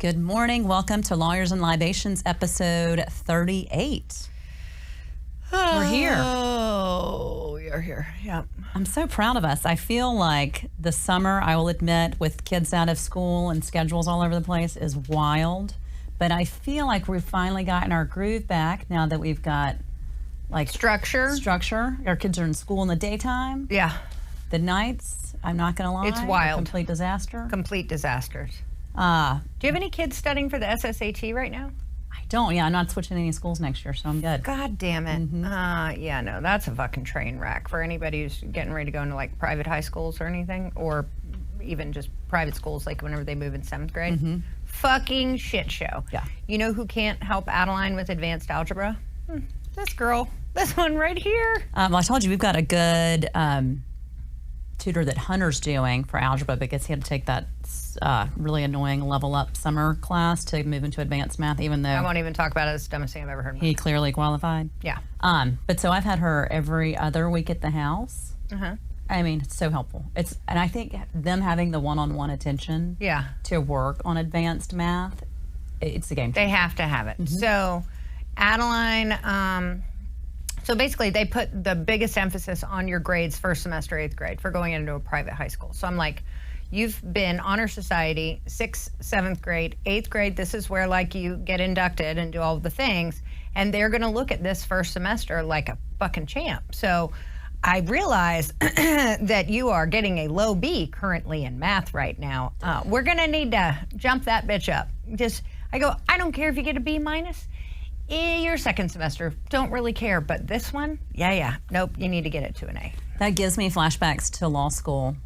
Good morning. Welcome to Lawyers and Libations, episode 38. We're here. Oh, we are here. Yeah. I'm so proud of us. I feel like the summer, I will admit, with kids out of school and schedules all over the place is wild. But I feel like we've finally gotten our groove back now that we've got like Structure. Our kids are in school in the daytime. Yeah. The nights, I'm not going to lie. It's wild. Complete disaster. Complete disasters. Do you have any kids studying for the SSAT right now? I don't. Yeah, I'm not switching any schools next year, so I'm good. God damn it. Mm-hmm. Yeah, no, that's a fucking train wreck for anybody who's getting ready to go into like private high schools or anything, or even just private schools like whenever they move in 7th grade. Mm-hmm. Fucking shit show. Yeah. You know who can't help Adeline with advanced algebra? This girl. This one right here. Well, I told you we've got a good tutor that Hunter's doing for algebra because he had to take that really annoying level up summer class to move into advanced math, even though I won't even talk about it. It's the dumbest thing I've ever heard. he clearly qualified. Yeah. But so I've had her every other week at the house. Uh-huh. I mean, it's so helpful. And I think them having the one-on-one attention Yeah. to work on advanced math, it's a game changer. They have to have it. So Adeline, so basically they put the biggest emphasis on your grades first semester, 8th grade, for going into a private high school. So I'm like, you've been honor society, 6th, 7th grade, 8th grade, this is where like you get inducted and do all the things. And they're gonna look at this first semester like a fucking champ. So I realize that you are getting a low B currently in math right now. We're gonna need to jump that bitch up. I go, I don't care if you get a B minus. Your second semester, don't really care. But this one, yeah. Nope, you need to get it to an A. That gives me flashbacks to law school,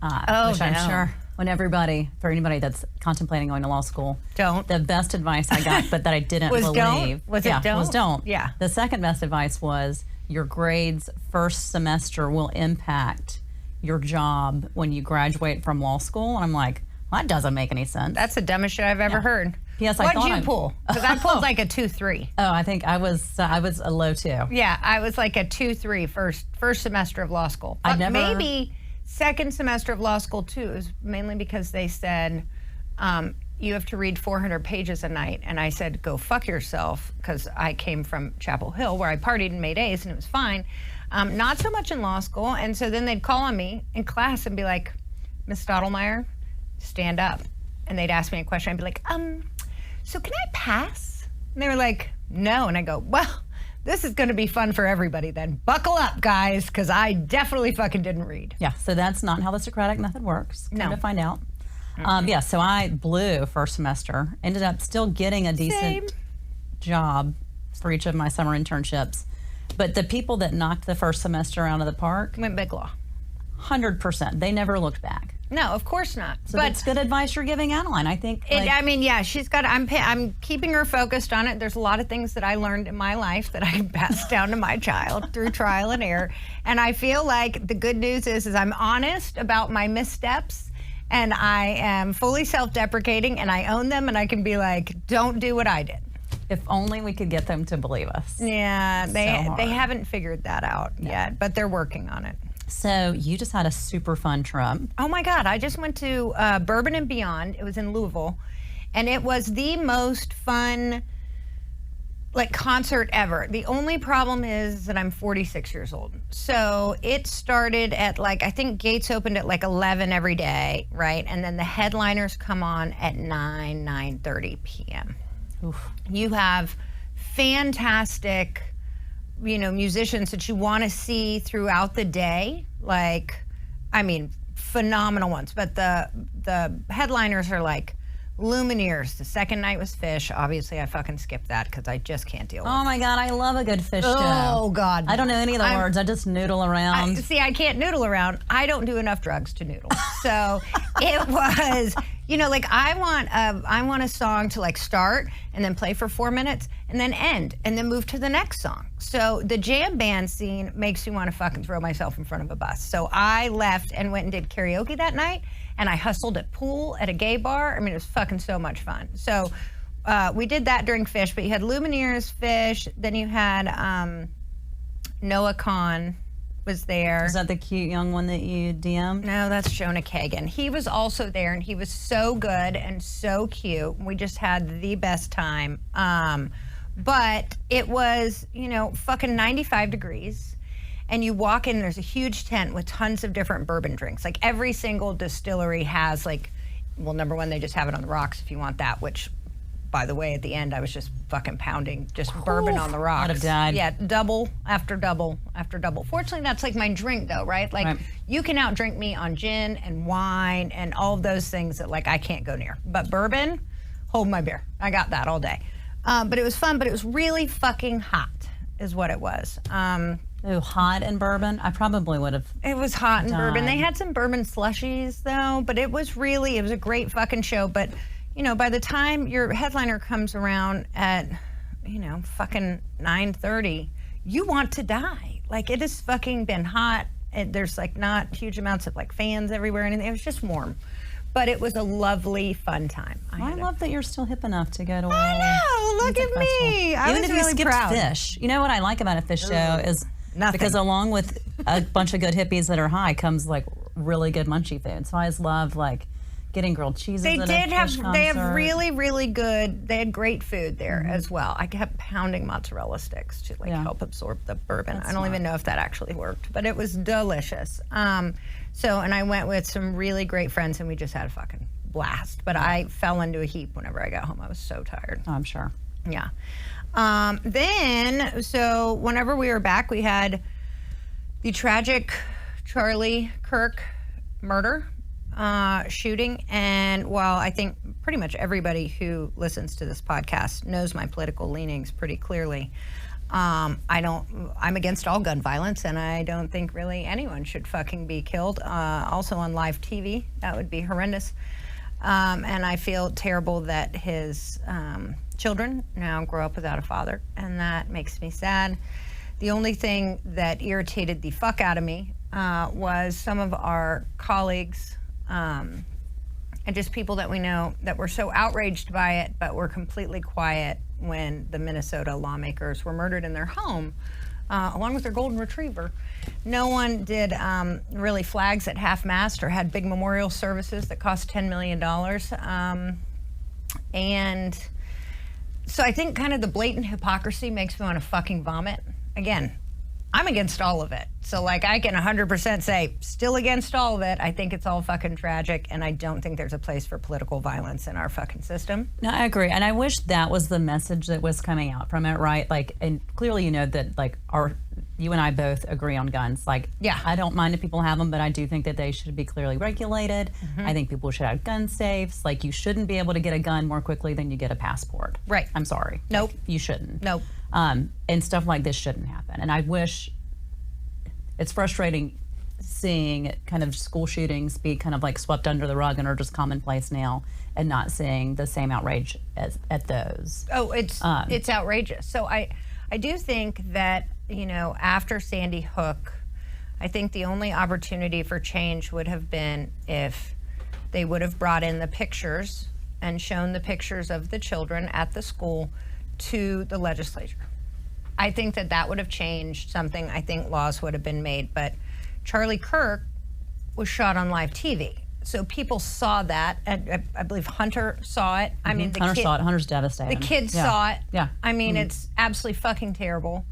which I'm no. sure for anybody that's contemplating going to law school, Don't. the best advice I got, but that I didn't Was believe. don't? Was it don't? Was don't. Yeah. The second best advice was your grades first semester will impact your job when you graduate from law school. And I'm like, well, that doesn't make any sense. That's the dumbest shit I've ever heard. Yes, I What'd thought you pull? Because I pulled like a 2-3. Oh, I think I was a low 2. Yeah, I was like a 2-3 first semester of law school. But maybe second semester of law school too. It was mainly because they said you have to read 400 pages a night, and I said go fuck yourself because I came from Chapel Hill where I partied and made A's and it was fine. Not so much in law school, and so then they'd call on me in class and be like, Miss Stottlemyre, stand up, and they'd ask me a question. I'd be like, so can I pass? And they were like, no. And I go, well, this is going to be fun for everybody then. Buckle up, guys, because I definitely fucking didn't read. Yeah, so that's not how the Socratic method works. No. Come to find out. Yeah, so I blew first semester. Ended up still getting a decent job for each of my summer internships. But the people that knocked the first semester out of the park, Went big law. 100%. They never looked back. No, of course not. So that's good advice you're giving Adeline. I think. Yeah, she's got. I'm keeping her focused on it. There's a lot of things that I learned in my life that I can pass down to my child through trial and error. And I feel like the good news is I'm honest about my missteps, and I am fully self-deprecating, and I own them, and I can be like, don't do what I did. If only we could get them to believe us. Yeah, they haven't figured that out yet, but they're working on it. So you just had a super fun trip. Oh my God, I just went to Bourbon and Beyond. It was in Louisville. And it was the most fun concert ever. The only problem is that I'm 46 years old. So it started at I think gates opened at 11 every day, right? And then the headliners come on at 9:30 p.m. Oof. You have fantastic musicians that you want to see throughout the day. Phenomenal ones. But the headliners are Lumineers. The second night was Fish. Obviously, I fucking skipped that because I just can't deal with it. Oh my God, I love a good Fish show. Oh God. I don't know any of the words. I just noodle around. I can't noodle around. I don't do enough drugs to noodle. So it was, I want a song to start and then play for 4 minutes and then end and then move to the next song. So the jam band scene makes me want to fucking throw myself in front of a bus. So I left and went and did karaoke that night, and I hustled at pool at a gay bar. I mean, it was fucking so much fun. So we did that during Fish, but you had Lumineers, Fish, then you had Noah Kahn, was there. Is that the cute young one that you DM'd? No, that's Jonah Kagan. He was also there, and he was so good and so cute. We just had the best time. But it was, fucking 95 degrees. And you walk in, there's a huge tent with tons of different bourbon drinks. Like, every single distillery has, number one, they just have it on the rocks if you want that, which, by the way, at the end, I was just fucking pounding just bourbon on the rocks. I'd have died. Yeah, double after double after double. Fortunately, that's like my drink, though, right? Like, you can outdrink me on gin and wine and all of those things that, I can't go near. But bourbon, hold my beer. I got that all day. But it was fun, but it was really fucking hot, is what it was. Ooh, hot in bourbon? I probably would have. It was hot in bourbon. They had some bourbon slushies, though, but it was a great fucking show. But, by the time your headliner comes around at, fucking 9:30, you want to die. Like, it has fucking been hot. There's, not huge amounts of, fans everywhere. And it was just warm. But it was a lovely, fun time. I love that you're still hip enough to go to I know. Look at me. I was really proud. Fish. You know what I like about a fish show is nothing. Because along with a bunch of good hippies that are high comes really good munchy food. So I just love getting grilled cheeses. They have really, really good. They had great food there as well. I kept pounding mozzarella sticks to help absorb the bourbon. I don't even know if that actually worked, but it was delicious. And I went with some really great friends, and we just had a fucking blast. But I fell into a heap whenever I got home. I was so tired. Oh, I'm sure. Yeah. So whenever we were back, we had the tragic Charlie Kirk murder shooting. And while I think pretty much everybody who listens to this podcast knows my political leanings pretty clearly, I'm against all gun violence, and I don't think really anyone should fucking be killed. Also on live TV, that would be horrendous. And I feel terrible that his children now grow up without a father, and that makes me sad. The only thing that irritated the fuck out of me was some of our colleagues and just people that we know that were so outraged by it, but were completely quiet when the Minnesota lawmakers were murdered in their home, along with their golden retriever. No one did really flags at half-mast or had big memorial services that cost $10 million. And so I think kind of the blatant hypocrisy makes me want to fucking vomit. Again, I'm against all of it. So I can 100% say, still against all of it. I think it's all fucking tragic, and I don't think there's a place for political violence in our fucking system. No, I agree. And I wish that was the message that was coming out from it, right? And clearly that you and I both agree on guns. Yeah. I don't mind if people have them, but I do think that they should be clearly regulated. I think people should have gun safes. You shouldn't be able to get a gun more quickly than you get a passport. Right. I'm sorry. Nope. You shouldn't. Nope. And stuff like this shouldn't happen. And I wish, it's frustrating seeing kind of school shootings be kind of swept under the rug and are just commonplace now, and not seeing the same outrage at those. Oh, it's outrageous. So I do think that, after Sandy Hook, I think the only opportunity for change would have been if they would have brought in the pictures and shown the pictures of the children at the school to the legislature. I think that would have changed something. I think laws would have been made. But Charlie Kirk was shot on live TV. So people saw that. And I believe Hunter saw it. I mean, Hunter saw it. Hunter's devastated. The kids saw it. Yeah. I mean, it's absolutely fucking terrible.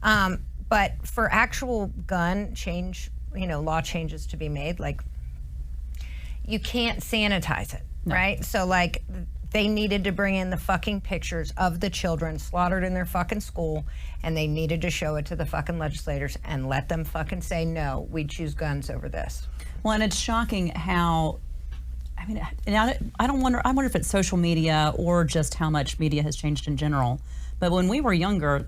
But for actual gun change, law changes to be made, you can't sanitize it, right? So they needed to bring in the fucking pictures of the children slaughtered in their fucking school, and they needed to show it to the fucking legislators and let them fucking say, no, we choose guns over this. Well, and it's shocking how, I wonder if it's social media or just how much media has changed in general. But when we were younger,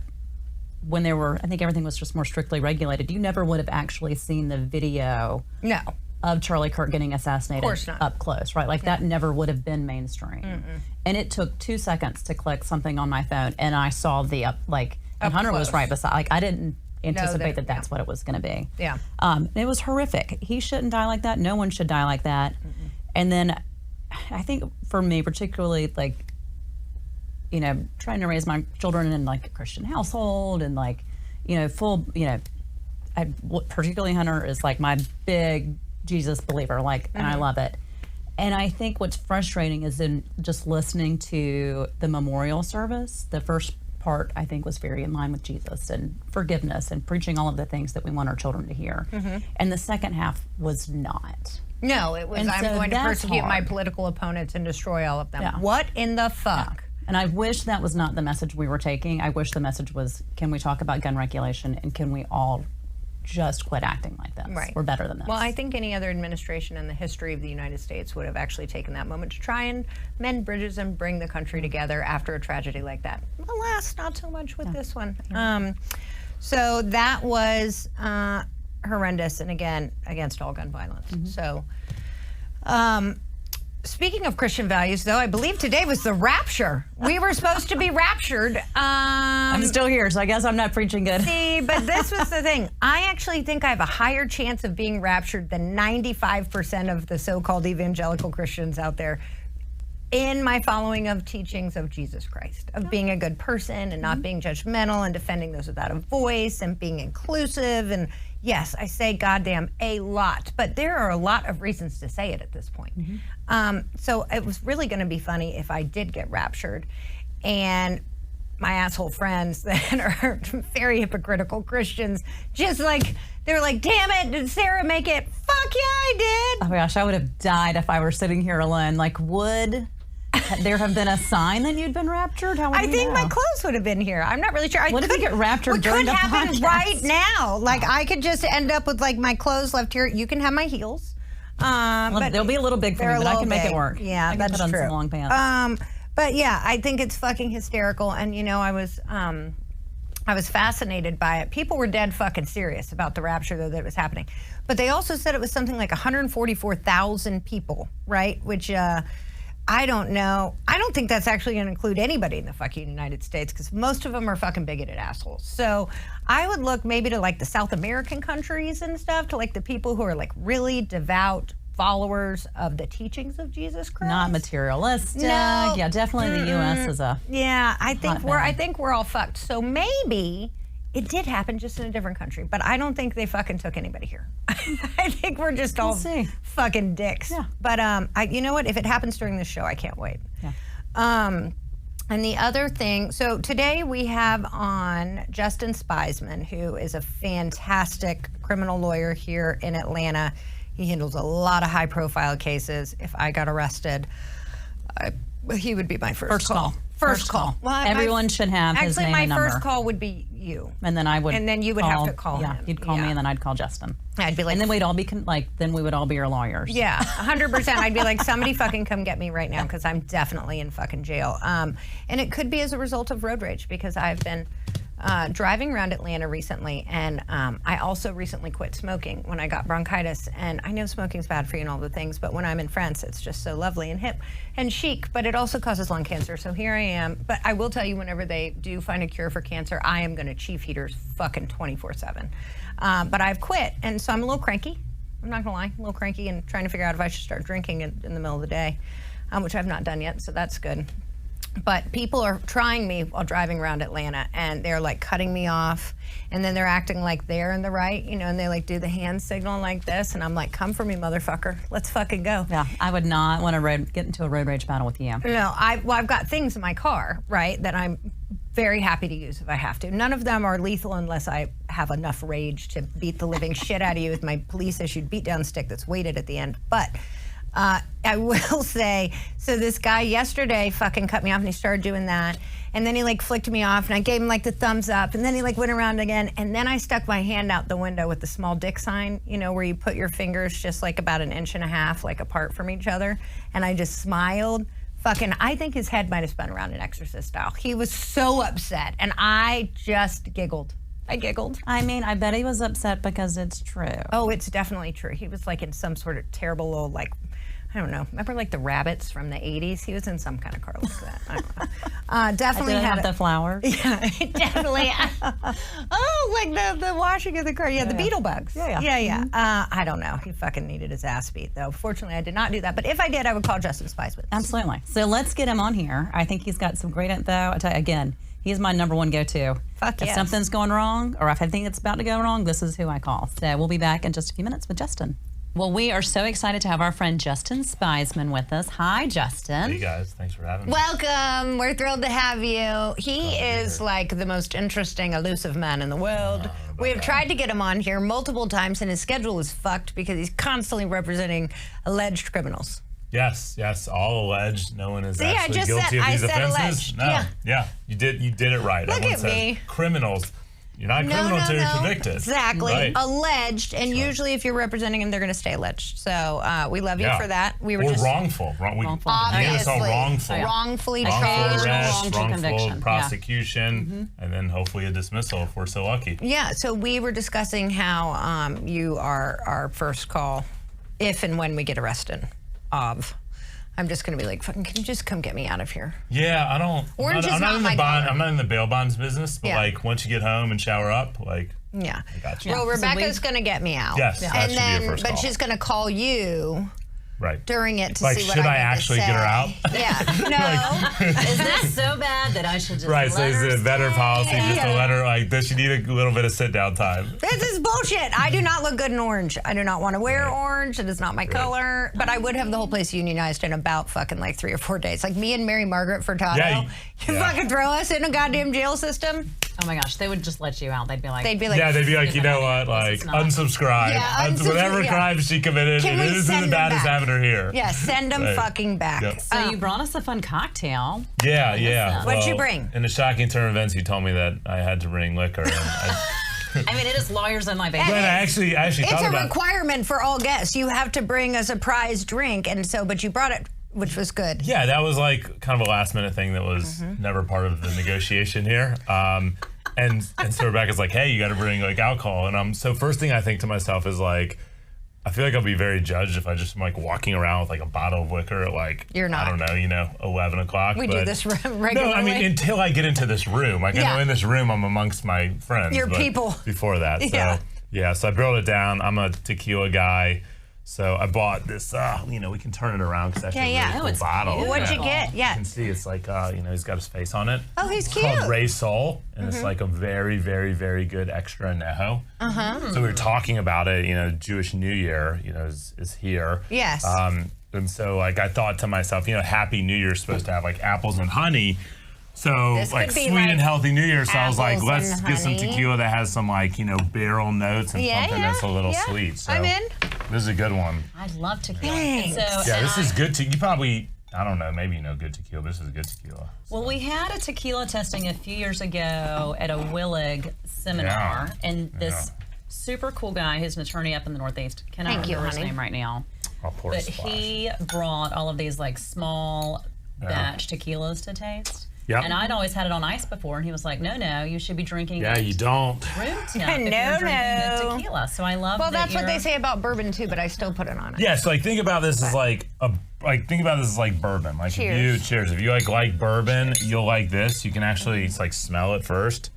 I think everything was just more strictly regulated, you never would have actually seen the video. No. Of Charlie Kirk getting assassinated up close, right? That never would have been mainstream. And it took 2 seconds to click something on my phone, and I saw and Hunter close. was right beside. I didn't anticipate that's what it was going to be. Yeah. It was horrific. He shouldn't die like that. No one should die like that. And then I think for me, particularly, trying to raise my children in a Christian household and full, particularly Hunter is like my big Jesus believer, and I love it. And I think what's frustrating is in just listening to the memorial service, the first part I think was very in line with Jesus and forgiveness and preaching all of the things that we want our children to hear. And the second half was not. No, it was, And I'm so going to that's persecute my hard. political opponents and destroy all of them. Yeah. What in the fuck? And I wish that was not the message we were taking. I wish the message was, can we talk about gun regulation and can we all just quit acting like this? Right. We're better than this. Well, I think any other administration in the history of the United States would have actually taken that moment to try and mend bridges and bring the country together after a tragedy like that. Alas, not so much with this one. So that was horrendous, and again, against all gun violence. So, speaking of Christian values, though, I believe today was the rapture. We were supposed to be raptured. I'm still here, so I guess I'm not preaching good. See, but this was the thing. I actually think I have a higher chance of being raptured than 95% of the so-called evangelical Christians out there in my following of teachings of Jesus Christ, of being a good person and not being judgmental and defending those without a voice and being inclusive. And yes, I say goddamn a lot, but there are a lot of reasons to say it at this point. So it was really going to be funny if I did get raptured and my asshole friends that are very hypocritical Christians, just like, they were like, damn it, did Sarah make it? Fuck yeah, I did. Oh my gosh, I would have died if I were sitting here alone. Like, would there have been a sign that you'd been raptured? How would I you think know? my clothes would have been here. I'm not really sure. What if you get raptured during the could happen podcast? right now. Like, I could just end up with like my clothes left here. You can have my heels. But they'll be a little big for they're me, a but I little can make big. it work. Yeah, I can that's put on true. some long pants. But yeah, I think it's fucking hysterical. And you know, I was fascinated by it. People were dead fucking serious about the rapture, though, that was happening. But they also said it was something like 144,000 people, right? Which I don't know. I don't think that's actually going to include anybody in the fucking United States, because most of them are fucking bigoted assholes. So I would look maybe to like the South American countries and stuff, to like the people who are like really devout followers of the teachings of Jesus Christ. Not materialistic. No. Yeah, definitely the U.S. is a Yeah, I think hotbed. we're all fucked. So maybe it did happen, just in a different country. But I don't think they fucking took anybody here. I think we're just all see. fucking dicks. Yeah. But you know what? If it happens during this show, I can't wait. Yeah. And the other thing, so today we have on Justin Spizman, who is a fantastic criminal lawyer here in Atlanta. He handles a lot of high-profile cases. If I got arrested, he would be my first call. First call. Well, Everyone should have his name actually, and my number. first call would be you. And then I would. And then you would have to call Yeah, him. you'd call me, Yeah. and then I'd call Justin. I'd be like, And then we'd all be then we would all be your lawyers. yeah, 100%. I'd be like, somebody fucking come get me right now, because I'm definitely in fucking jail. And it could be as a result of road rage, because I've been driving around Atlanta recently, and I also recently quit smoking when I got bronchitis. And I know smoking's bad for you and all the things, but when I'm in France, it's just so lovely and hip and chic, but it also causes lung cancer. So here I am. But I will tell you, whenever they do find a cure for cancer, I am going to chief heaters fucking 24/7. But I've quit, and so I'm a little cranky. I'm not going to lie, a little cranky, and trying to figure out if I should start drinking in the middle of the day, which I've not done yet, so that's good. But people are trying me while driving around Atlanta, and they're like cutting me off, and then they're acting like they're in the right, you know, and they like do the hand signal like this, and I'm like, come for me, motherfucker. Let's fucking go. Yeah, I would not want to get into a road rage battle with you. No, I've got things in my car, right, that I'm very happy to use if I have to. None of them are lethal unless I have enough rage to beat the living shit out of you with my police-issued beat-down stick that's weighted at the end. But I will say, so this guy yesterday fucking cut me off, and he started doing that, and then he like flicked me off, and I gave him like the thumbs up, and then he like went around again, and then I stuck my hand out the window with the small dick sign, you know, where you put your fingers just like about 1.5 inches like apart from each other, and I just smiled. Fucking, I think his head might have spun around in Exorcist style. He was so upset, and I just giggled. I giggled. I mean, I bet he was upset because it's true. Oh, it's definitely true. He was like in some sort of terrible little like, I don't know. Remember like the rabbits from the 80s? He was in some kind of car like that. I don't know. Definitely Did it had have the flowers? Yeah, definitely. Oh, like the washing of the car. Yeah, the beetle bugs. Yeah. I don't know. He fucking needed his ass beat, though. Fortunately, I did not do that. But if I did, I would call Justin Spizman. Absolutely. So let's get him on here. I think he's got some great info. I tell you again, he's my number one go-to. Fuck if yes. something's going wrong, or if I think it's about to go wrong, this is who I call. So we'll be back in just a few minutes with Justin. Well, we are so excited to have our friend Justin Spizman with us. Hi, Justin. Hey guys, thanks for having me. Welcome. We're thrilled to have you. He is like the most interesting, elusive man in the world. We have tried to get him on here multiple times, and his schedule is fucked because he's constantly representing alleged criminals. Yes, all alleged. No one is See, actually I just guilty said- of I these said offenses. alleged. No, Yeah. you did it right. Look Everyone at said me. criminals. You're not criminal until you're convicted. Exactly. Right. Alleged, and usually if you're representing him, they're going to stay alleged. So we love you Yeah. for that. We were or just wrongful. Wrongful. It's all obviously wrongful. wrongfully Wrongful charged. arrest, wrongful wrongful conviction. prosecution, and then hopefully a dismissal if we're so lucky. Yeah, so we were discussing how you are our first call if and when we get arrested of. I'm just going to be like, fucking, can you just come get me out of here? Yeah, I don't. Orange is I'm not in my the bond. color. I'm not in the bail bonds business, but Yeah. like once you get home and shower up, like Yeah. I got you. Well, so Rebecca's going to get me out. Yes, that And should be your then, first but call. she's going to call you Right. during it to Like, see what should I need to actually get her say. out? Yeah. No. Is this so bad that I should just Right, so let is her it a better stay? policy just to let her, like, does she need a little bit of sit down time? This is bullshit. I do not look good in orange. I do not want to wear Right. orange. It is not my color. But I would have the whole place unionized in about fucking like 3 or 4 days. Like me and Mary Margaret Furtado. Yeah, You yeah. fucking throw us in a goddamn jail system. Oh my gosh, they would just let you out. They'd be like, They'd be like, Yeah, they'd be like, you Get know that what, out. like, This is not- unsubscribe. Yeah, Whatever yeah. crime she committed, Can it we isn't send as her bad as back? having her here. yeah, send them Right. fucking back. Yep. so you brought us a fun cocktail. Yeah. What'd you Well, bring? In a shocking turn of events, he told me that I had to bring liquor. And I mean, it is Lawyers Libations. but I actually It's thought a about requirement for all guests. You have to bring a surprise drink. And so, but you brought it, which was good. Yeah, that was like kind of a last minute thing that was Mm-hmm. never part of the negotiation here. And so Rebecca's like, hey, you got to bring like alcohol. And so first thing I think to myself is like, I feel like I'll be very judged if I just am like walking around with like a bottle of liquor at like, You're not. I don't know, 11 o'clock. We but do this regularly. No, I mean, until I get into this room. Like, I Yeah. know in this room I'm amongst my friends. Your but people. Before that. So, Yeah. yeah, so I broke it down. I'm a tequila guy. So I bought this, we can turn it around because that's Yeah, a yeah. really Oh, cool it's bottle. beautiful. What'd you Yeah. get? Yeah. You can see it's like, he's got his face on it. Oh, he's It's cute. called Ray Soul, and it's like a very, very, very good extra anejo. So we were talking about it, Jewish New Year, is here. Yes. And so like I thought to myself, Happy New Year's supposed to have like apples and honey. So This like could be sweet like and healthy New Year. So I was like, apples let's and get some honey. tequila that has some like, barrel notes and Yeah, something that's a little yeah. sweet. So I'm in. This is a good one. I love tequila. Thanks. Yeah, this is good. You probably, I don't know, maybe you know good tequila. This is good tequila. Well, we had a tequila testing a few years ago at a Willig seminar, Yeah. and this super cool guy who's an attorney up in the Northeast, cannot Thank you, remember his honey. name right now, I'll pour a but splash. he brought all of these like small batch tequilas to taste. Yep. And I'd always had it on ice before, and he was like, no, you should be drinking Yeah, you don't. room temp if No, you're drinking no. the tequila. So I love Well, that that's what you're- they say about bourbon too, but I still put it on it. Yeah, so like think about this as like think about this as like bourbon. Like Cheers. if you like bourbon, you'll like this. You can actually like smell it first.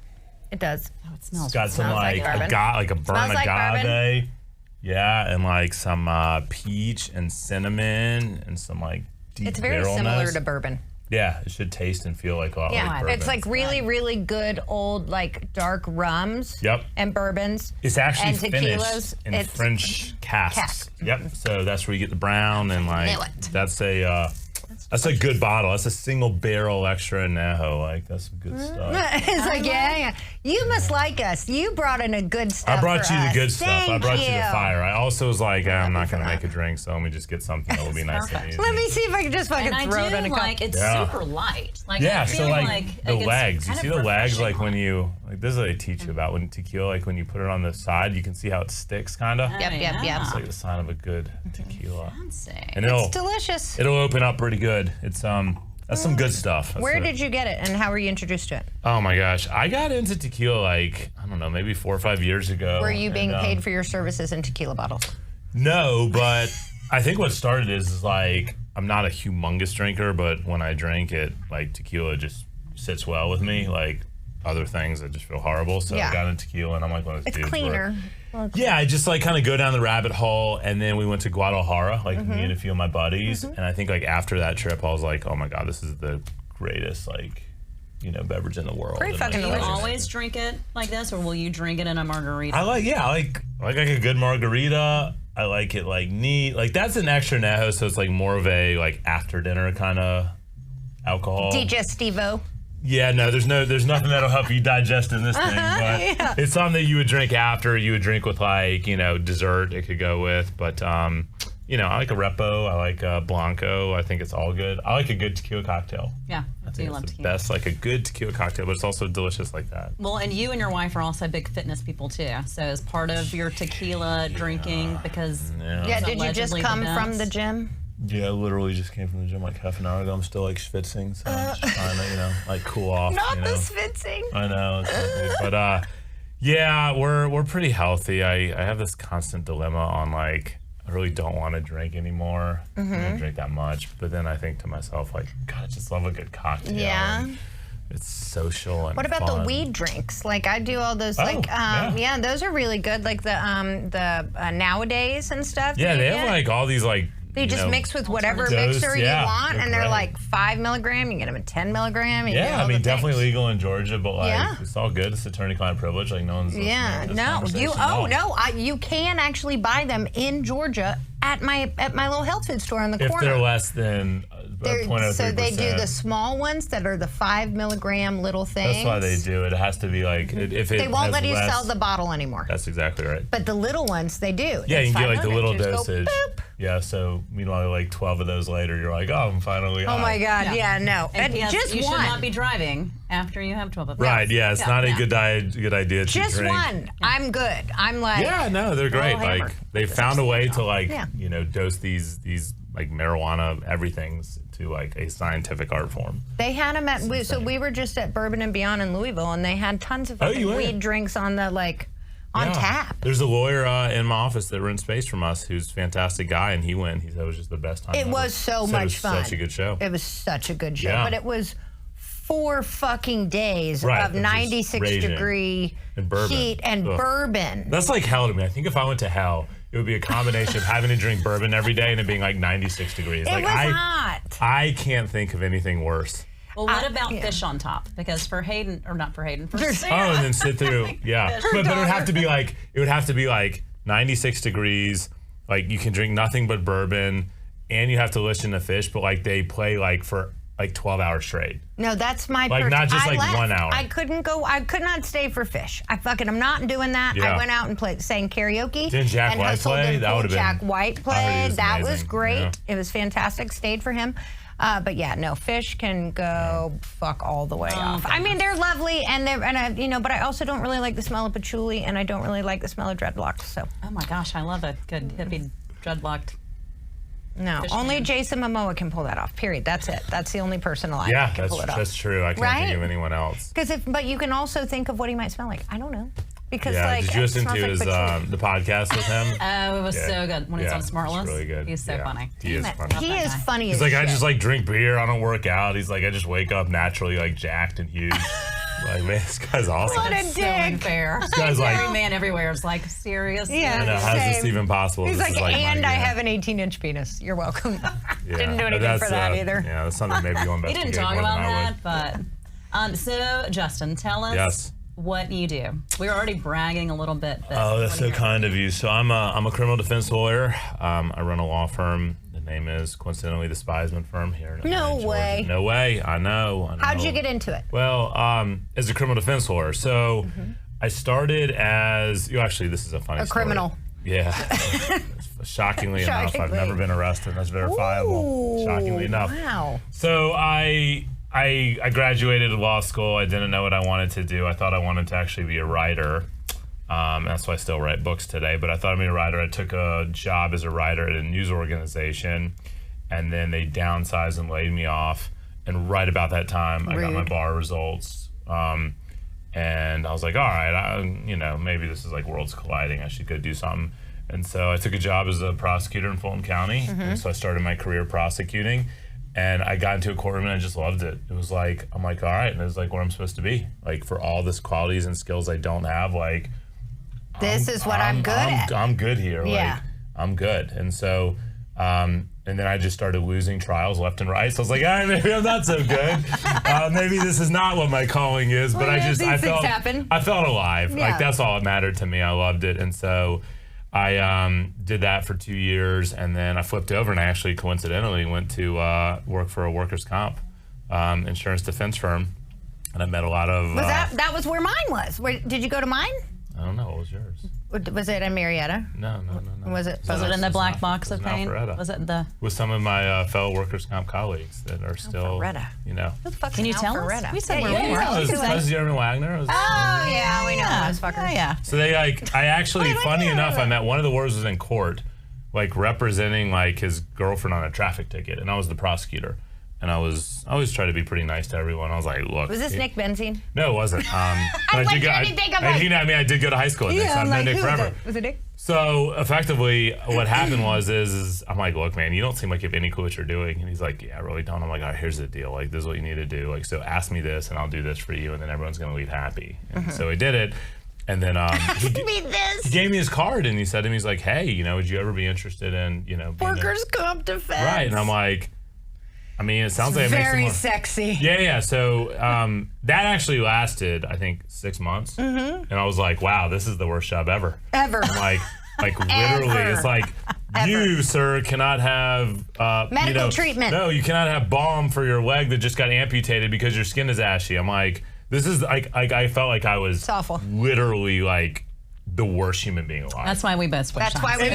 It does. Oh, it smells It's got some Smells like like bourbon. like a burnt Smells like agave. bourbon. Yeah, and like some peach and cinnamon and some like deep It's very barrel similar notes. to bourbon. Yeah, it should taste and feel like a lot Yeah, like bourbon. it's like really, really good old like dark rums. Yep. And bourbons. It's actually and finished tequilas. in It's French casks. cask. Yep. So that's where you get the brown and like Knew it. that's a good bottle. That's a single barrel extra anejo. Like that's some good stuff. It's like, yeah. You must like us. You brought in a good stuff. I brought for you the us. good stuff. I Thank brought you the you. fire. I also was like, I'm not gonna make a drink, so let me just get something that will be nice and perfect. easy. Let me see if I can just fucking And I throw it in do a cup. like it's Yeah. super light. Like Yeah, I so feel like the it's legs. You kind see of the legs, like refreshing. when you like this is what they teach you about when tequila, like when you put it on the side, you can see how it sticks kinda. Yep, yep, yep. It's like the sign of a good tequila. Fancy. And It's delicious. it'll open up pretty good. It's that's some good stuff. That's Where it. did you get it and how were you introduced to it? Oh my gosh, I got into tequila like I don't know, maybe 4 or 5 years ago. Were you being and, paid for your services in tequila bottles? No, but I think what started is like I'm not a humongous drinker, but when I drink it, like tequila just sits well with me. Like other things, I just feel horrible. So I got into tequila, and I'm like one of those dudes cleaner. Yeah, I just like kind of go down the rabbit hole, and then we went to Guadalajara, like me and a few of my buddies, and I think like after that trip, I was like, oh my god, this is the greatest beverage in the world. Pretty fucking Do you delicious. always drink it like this, or will you drink it in a margarita? I like a good margarita. I like it like neat. Like that's an extra nejo, so it's like more of a like after dinner kind of alcohol. Digestivo. Yeah, no, there's nothing that'll help you digest in this thing, but it's something that you would drink after. You would drink with like dessert. It could go with, but I like a Repo. I like Blanco. I think it's all good. I like a good tequila cocktail. Yeah, I think love it's the tequila. best, like a good tequila cocktail, but it's also delicious like that. Well, and you and your wife are also big fitness people too. So as part of your tequila drinking, because Yeah, did you just allegedly come the from the best. gym? Yeah, I literally just came from the gym like half an hour ago. I'm still like schwitzing, so I'm just trying to, like cool off. Not the schwitzing. I know, it's not good. But yeah, we're pretty healthy. I have this constant dilemma on like I really don't want to drink anymore. I don't drink that much, but then I think to myself like, God, I just love a good cocktail. Yeah. And it's social and What about fun. the weed drinks? Like I do all those yeah. those are really good. Like the nowadays and stuff. Yeah, that they you have get. like all these like They just mix with whatever Those, mixer yeah, you want, they're and they're great. like 5 milligram. You get them at 10 milligram. You get Yeah, all I mean, the definitely things. legal in Georgia, but like, Yeah. it's all good. It's attorney-client privilege. Like, no one's Yeah, listening to this no, conversation at all. you can actually buy them in Georgia at my little health food store on the If corner. they're less than 0.03%. So they do the small ones that are the 5 milligram little things. That's why they do it. It has to be like, if it They won't has let you less, sell the bottle anymore. That's exactly right. But the little ones, they do. Yeah, It's you can get 5 like the little milligrams. You just go, dosage. boop. Yeah, so meanwhile, like 12 of those later, you're like, oh, I'm finally Oh high. my God, yeah, no. And yes, just you one. should not be driving after you have 12 of them. Right, yeah, it's Yeah, not yeah. a good idea to Just drink. one. I'm good. I'm like, Yeah, no, they're great. hammer. Like they found a way to like, Yeah. dose these like marijuana everything's to like a scientific art form. they had them so we were just at Bourbon and Beyond in Louisville, and they had tons of you were? weed drinks on the on Yeah. tap. There's a lawyer in my office that rents space from us who's a fantastic guy, and he went. He said it was just the best time It ever. was so Said much it was fun. Such a good show. It was such a good show, Yeah. but it was 4 fucking days Right, of of just 96 raging. degree And bourbon. heat and Ugh. bourbon. That's like hell to me. I think if I went to hell, it would be a combination of having to drink bourbon every day and it being like 96 degrees. It Like was I hot. can't think of anything worse. Well, what about fish on top? Because for Hayden, or not for Hayden, for Oh, Sarah. and then sit through. Yeah, but it would have to be like 96 degrees. Like you can drink nothing but bourbon, and you have to listen to fish. But like they play like for like 12 hours straight. No, that's my Like, not just, I like, left. 1 hour. I could not stay for fish. I'm not doing that. Yeah. I went out and sang karaoke. Didn't Jack and White hustled play? and That pulled would've been- Jack White I heard he played. was That was amazing. great. Yeah. It was fantastic. Stayed for him. But yeah, no, fish can go fuck all the way off. I mean, they're lovely, but I also don't really like the smell of patchouli, and I don't really like the smell of dreadlocks. So Oh my gosh, I love a good hippie dreadlocked. no, Fish only can. Jason Momoa can pull that off. Period. That's it. That's the only person alive Yeah, that can pull it off. that's true. I can't Right? think of anyone else. But you can also think of what he might smell like. I don't know. Because Yeah, like did you it listen to smells like his patchouli. the podcast with him? Oh, it was Yeah. so good when he's Yeah, on Smartless. it's really good. He's so Yeah. funny. He is Damn it. funny. He that is guy. funny He's as like, shit. I just like drink beer. I don't work out. He's like, I just wake up naturally like jacked and huge. Like, man, this guy's awesome. What a It's so dick. unfair. guy's like- Every man everywhere is like, seriously? Yeah. I know, how's this Same. even possible? He's This like, is like and my I game." have an 18-inch penis. You're welcome. Yeah. Didn't do But anything that's, for that either. Yeah, that's something maybe you'll He investigate didn't talk more about than I that, would. but so Justin, tell us Yes. what you do. We were already bragging a little bit. But Oh, that's what so do you- kind of you. So I'm a criminal defense lawyer. I run a law firm. The name is coincidentally the Spizman Firm here in No Georgia. way. No way. I know. How'd you get into it? Well, as a criminal defense lawyer. So I started as, actually, this is a funny A story. criminal. Yeah. Shockingly enough, I've Shockingly. never been arrested. That's verifiable. Ooh, Shockingly enough. Wow. So I graduated law school. I didn't know what I wanted to do. I thought I wanted to actually be a writer. That's why I still write books today. But I thought I'd be a writer. I took a job as a writer at a news organization, and then they downsized and laid me off. And right about that time, I got my Rude. bar results. And I was like, all right, maybe this is like worlds colliding. I should go do something. And so I took a job as a prosecutor in Fulton County. And so I started my career prosecuting. And I got into a courtroom and I just loved it. It was like, I'm like, all right. And it was like what I'm supposed to be. Like for all this qualities and skills I don't have, like, This is what I'm good at. I'm good here. Yeah. Like, I'm good. And so, and then I just started losing trials left and right. So I was like, maybe I'm not so good. Maybe this is not what my calling is. But I felt alive. Yeah. Like that's all that mattered to me. I loved it. And so I did that for 2 years, and then I flipped over and I actually coincidentally went to work for a workers' comp insurance defense firm, and I met a lot of. That was where mine was? Did you go to mine? I don't know. What was yours? Was it in Marietta? No. Was it in the black box of in pain? Alpharetta. Was it the? With some of my fellow workers' comp colleagues that are still, Alpharetta. you know. Can you tell us? We said where we were. Yeah, it was Jeremy Wagner. It was, Oh, yeah, we know those fuckers. Yeah. So they I actually, funny enough, I met one of the lawyers was in court, like representing like his girlfriend on a traffic ticket, and I was the prosecutor. And I always try to be pretty nice to everyone. I was like, look. Was this Nick Benzine? No, it wasn't. But I did go to high school with Nick, so I've known Nick forever. Was it Nick? So effectively, what happened is I'm like, look, man, you don't seem like you have any clue what you're doing. And he's like, yeah, I really don't. I'm like, all right, here's the deal. Like, this is what you need to do. Like, so ask me this, and I'll do this for you, and then everyone's gonna leave happy. And so he did it. And then he gave me his card, and he said to me, he's like, hey, you know, would you ever be interested in, you know, being Workers' comp defense. Right. And I'm like, I mean, it sounds like it makes very them sexy. Yeah. So that actually lasted, I think, 6 months. And I was like, wow, this is the worst job ever. Ever. Like literally, it's like, you, sir, cannot have medical treatment. No, you cannot have balm for your leg that just got amputated because your skin is ashy. I'm like, this is like I felt like I was literally like the worst human being alive. That's why we both switched. That's why we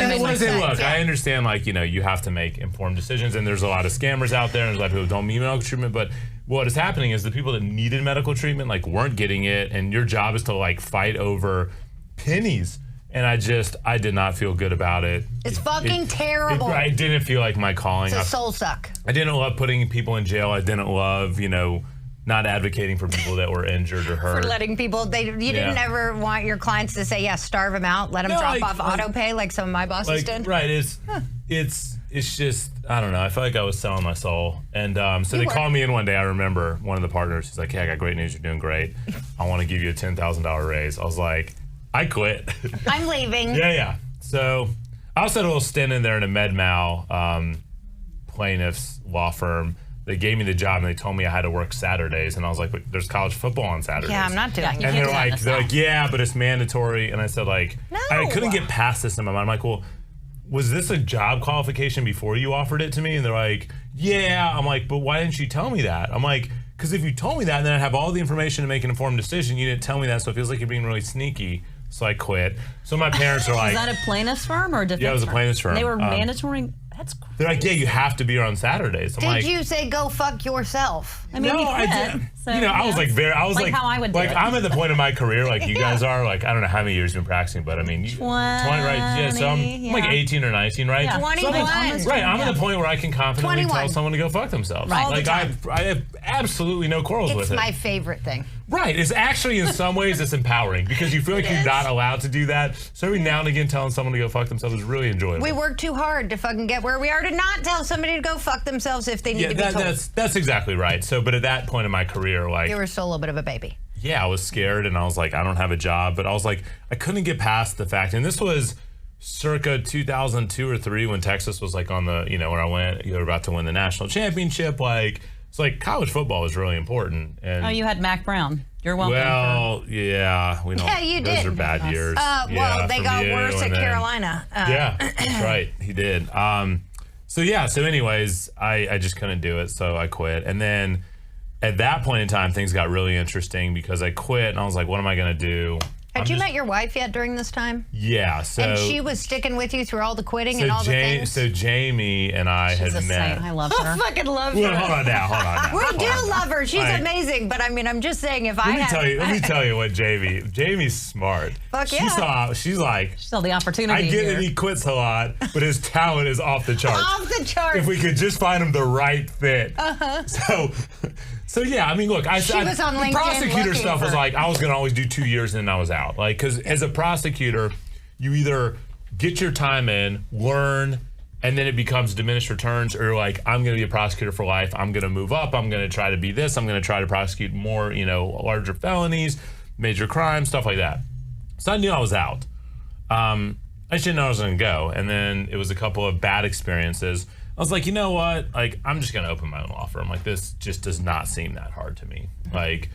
look, I understand, like, you know, you have to make informed decisions, and there's a lot of scammers out there, and there's a lot of people who don't need medical treatment, but what is happening is the people that needed medical treatment, like, weren't getting it, and your job is to, like, fight over pennies. And I did not feel good about it. It's fucking terrible. I didn't feel like my calling. It's a soul suck. I didn't love putting people in jail. I didn't love, you know, not advocating for people that were injured or hurt. For letting people, you didn't ever want your clients to say, yeah, starve them out, let them drop off auto pay like some of my bosses did. Right, it's just, I don't know, I felt like I was selling my soul. And so they called me in one day, I remember, one of the partners, he's like, hey, I got great news, you're doing great. I want to give you a $10,000 raise. I was like, I quit. I'm leaving. Yeah. So I also had a little stint in there in a med mal plaintiff's law firm. They gave me the job and they told me I had to work Saturdays, and I was like, but there's college football on Saturdays. Yeah, I'm not doing it. And they're like, yeah, but it's mandatory. And I said, like, no. I couldn't get past this in my mind. I'm like, well, was this a job qualification before you offered it to me? And they're like, yeah. I'm like, but why didn't you tell me that? I'm like, because if you told me that, then I'd have all the information to make an informed decision. You didn't tell me that, so it feels like you're being really sneaky. So I quit. So my parents are like, is that a plaintiff's firm or a defense? Yeah, it was a plaintiff's firm. They were mandatory. That's crazy. They're like, yeah, you have to be here on Saturdays. I'm Did you say go fuck yourself? I mean, no, I did. So, you know, I was like how I would do like it. I'm at the point in my career like you guys are. Like, I don't know how many years you've been practicing, but I mean, 20, right? Yeah, so I'm like 18 or 19, right? Yeah. 21. So right, I'm at the point where I can confidently tell someone to go fuck themselves. Right. Like I have absolutely no quarrels with it. It's my favorite thing. Right. It's actually, in some ways, it's empowering because you feel like you're not allowed to do that. So every now and again, telling someone to go fuck themselves is really enjoyable. We work too hard to fucking get where we are to not tell somebody to go fuck themselves if they need to be told. That's exactly right. So, but at that point in my career, like, you were still a little bit of a baby. Yeah, I was scared, and I was like, I don't have a job. But I was like, I couldn't get past the fact, and this was circa 2002 or 3 when Texas was like on the, you know, when I went, you were about to win the national championship. Like, it's like college football was really important. And you had Mac Brown. You're welcome. Well, yeah, we don't. Yeah, you did. Those are bad years. Well, they got worse at Carolina. Yeah, that's right. He did. So anyways, I just couldn't do it, so I quit. And then at that point in time, things got really interesting because I quit, and I was like, what am I going to do? Had you met your wife yet during this time? Yeah. So, and she was sticking with you through all the quitting and all the things? So Jamie and I had met. Saint. I love her. I fucking love her. Well, hold on now. We do love her. She's amazing. But I mean, I'm just saying if I had... Let me tell you what Jamie's smart. Fuck yeah. She's like... She saw the opportunity I get here. that he quits a lot, but his talent is off the charts. Off the charts. If we could just find him the right fit. So yeah, I mean, look, she was on LinkedIn. The prosecutor stuff was like, I was going to always do 2 years and then I was out. Like, because as a prosecutor, you either get your time in, learn, and then it becomes diminished returns, or like, I'm going to be a prosecutor for life. I'm going to move up. I'm going to try to be this. I'm going to try to prosecute more, larger felonies, major crimes, stuff like that. So I knew I was out. I just didn't know I was going to go. And then it was a couple of bad experiences. I was like, you know what? Like, I'm just going to open my own law firm. Like, this just does not seem that hard to me. Like,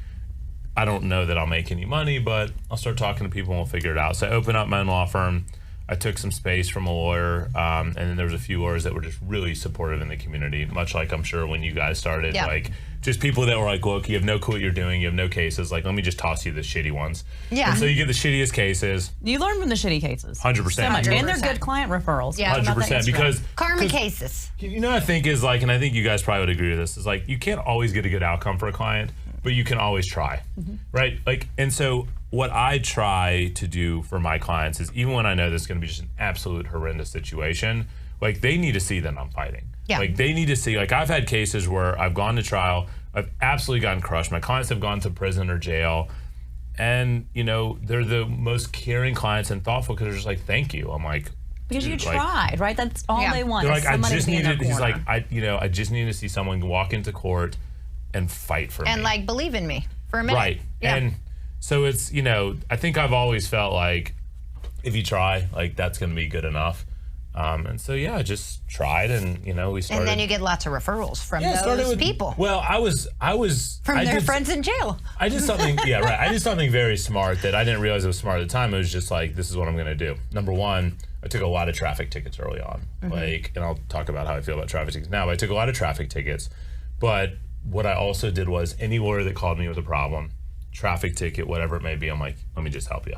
I don't know that I'll make any money, but I'll start talking to people and we'll figure it out. So I opened up my own law firm. I took some space from a lawyer, and then there was a few lawyers that were just really supportive in the community, much like I'm sure when you guys started, like just people that were like, look, you have no clue what you're doing, you have no cases, like, let me just toss you the shitty ones. Yeah. And so you get the shittiest cases. You learn from the shitty cases. 100%. So much. And they're good client referrals. Yeah. 100%. Because karma cases. I think is like, and I think you guys probably would agree with this, is like, you can't always get a good outcome for a client, but you can always try, right? Like, and so what I try to do for my clients is, even when I know this is going to be just an absolute horrendous situation, like, they need to see that I'm fighting. Yeah. Like, they need to see, like, I've had cases where I've gone to trial, I've absolutely gotten crushed. My clients have gone to prison or jail, and they're the most caring clients and thoughtful because they're just like, thank you. I'm like, because you tried, right? That's all they want. They're is like, I somebody just to be in their needed. He's corner. like, I just need to see someone walk into court and fight for me. And like, believe in me for a minute. Right. Yeah. And so it's, I think I've always felt like if you try, like, that's going to be good enough. And so, I just tried, and, we started. And then you get lots of referrals from those people. Well, I was from their friends in jail. I did something, right. I did something very smart that I didn't realize it was smart at the time. It was just like, this is what I'm going to do. Number one, I took a lot of traffic tickets early on. And I'll talk about how I feel about traffic tickets now, but I took a lot of traffic tickets. But what I also did was, any lawyer that called me with a problem, traffic ticket, whatever it may be, I'm like, let me just help you.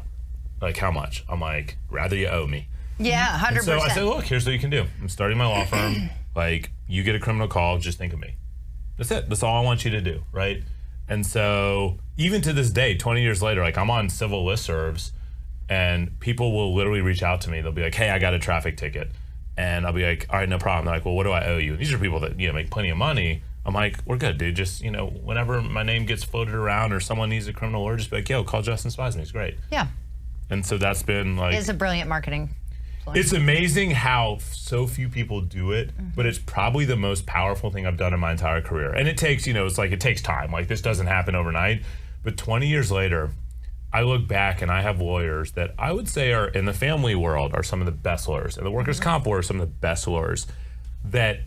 Like, how much? I'm like, rather you owe me. Yeah, 100%. And so I said, look, here's what you can do. I'm starting my law firm. Like, you get a criminal call, just think of me. That's it. That's all I want you to do, right? And so even to this day, 20 years later, like, I'm on civil listservs, and people will literally reach out to me. They'll be like, hey, I got a traffic ticket. And I'll be like, all right, no problem. They're like, well, what do I owe you? And these are people that, make plenty of money. I'm like, we're good, dude. Just, whenever my name gets floated around or someone needs a criminal lawyer, just be like, yo, call Justin Spizman. He's great. Yeah. And so that's been like... It's a brilliant marketing. It's amazing how so few people do it, but it's probably the most powerful thing I've done in my entire career. And it takes, it's like, it takes time. Like, this doesn't happen overnight. But 20 years later, I look back and I have lawyers that I would say are, in the family world, are some of the best lawyers. And the workers' comp lawyers are some of the best lawyers that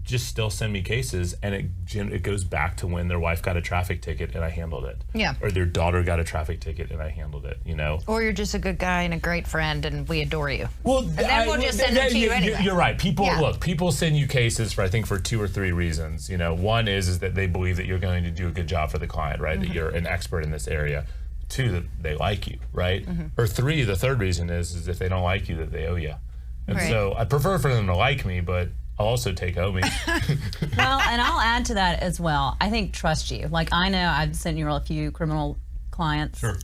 just still send me cases, and it goes back to when their wife got a traffic ticket and I handled it. Yeah. Or their daughter got a traffic ticket and I handled it, Or you're just a good guy and a great friend and we adore you. Well, and then we'll just send them to you anyway. You're right. People send you cases for, I think, for 2 or 3 reasons. One is that they believe that you're going to do a good job for the client, right? That you're an expert in this area. 2, that they like you, right? Or 3, the third reason is if they don't like you, that they owe you. And so I prefer for them to like me, but I'll also take owe me. Well, and I'll add to that as well. I think trust you. Like, I know I've sent you a few criminal clients. Sure.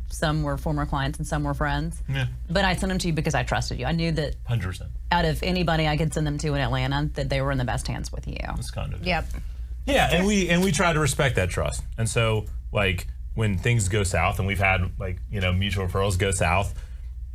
Some were former clients and some were friends. Yeah. But I sent them to you because I trusted you. I knew that 100%. out of anybody I could send them to in Atlanta, that they were in the best hands with you. That's kind of it. Yep. Yeah, and we try to respect that trust. And so, like, when things go south, and we've had, like, mutual referrals go south,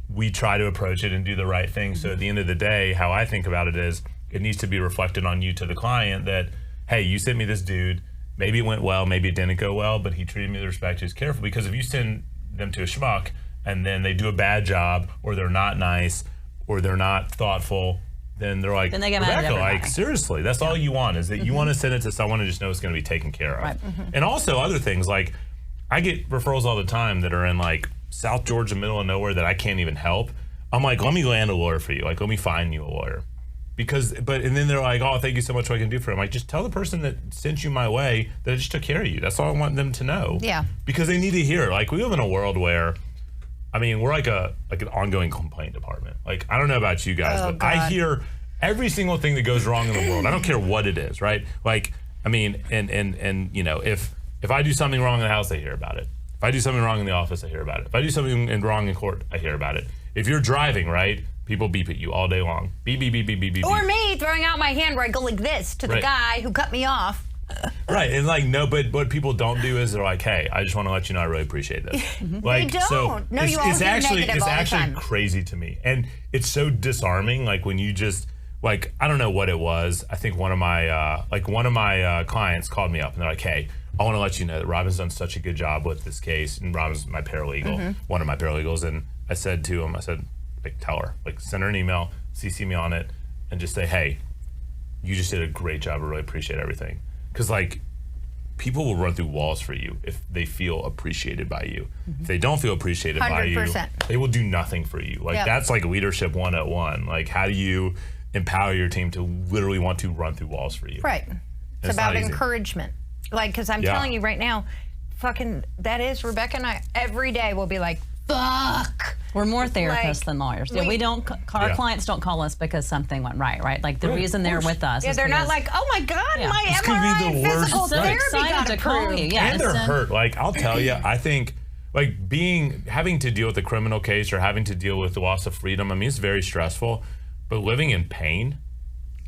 we try to approach it and do the right thing. So at the end of the day, how I think about it is, it needs to be reflected on you to the client that, hey, you sent me this dude. Maybe it went well, maybe it didn't go well, but he treated me with respect. He was careful. Because if you send them to a schmuck and then they do a bad job, or they're not nice, or they're not thoughtful, then they're like, then they get mad at Rebecca, everybody. like, seriously, that's all you want, is that you want to send it to someone and just know it's going to be taken care of. Right. And also other things, like, I get referrals all the time that are in, like, South Georgia, middle of nowhere, that I can't even help. I'm like, let me land a lawyer for you. Like, let me find you a lawyer. And then they're like, oh, thank you so much, what I can do for them. Like, just tell the person that sent you my way that I just took care of you. That's all I want them to know. Yeah. Because they need to hear. Like, we live in a world where, I mean, we're like an ongoing complaint department. Like, I don't know about you guys, but I hear every single thing that goes wrong in the world. I don't care what it is, right? Like, I mean, and if I do something wrong in the house, I hear about it. If I do something wrong in the office, I hear about it. If I do something wrong in court, I hear about it. If you're driving, right, people beep at you all day long. Beep, beep, beep, beep, beep, beep. Or me throwing out my hand where I go like this to the guy who cut me off. Right, and like no, but what people don't do is they're like, hey, I just want to let you know I really appreciate this. Like, They don't. So No, you always hear negative all the time. crazy to me, and it's so disarming. Like when you just like I don't know what it was. I think one of my clients called me up and they're like, hey, I want to let you know that Robin's done such a good job with this case, and Robin's my paralegal, one of my paralegals, and I said to him, I said, like, tell her, like, send her an email, CC me on it, and just say, hey, you just did a great job. I really appreciate everything. Because, like, people will run through walls for you if they feel appreciated by you. If they don't feel appreciated by you, 100%. they will do nothing for you. Like, that's like leadership 101. Like, how do you empower your team to literally want to run through walls for you? Right. It's about encouragement. Like, because I'm telling you right now, fucking, that is, Rebecca and I, every day will be like, fuck. We're more therapists than lawyers. we don't. Our clients don't call us because something went right? Like the reason they're with us. Yeah, is they're not because like, oh my God, my This could be MRI the and worst. physical Right. therapy excited got to call approved. you. Yeah, And they're hurt. Like, I'll tell you, I think, like, having to deal with a criminal case or having to deal with the loss of freedom, I mean, it's very stressful. But living in pain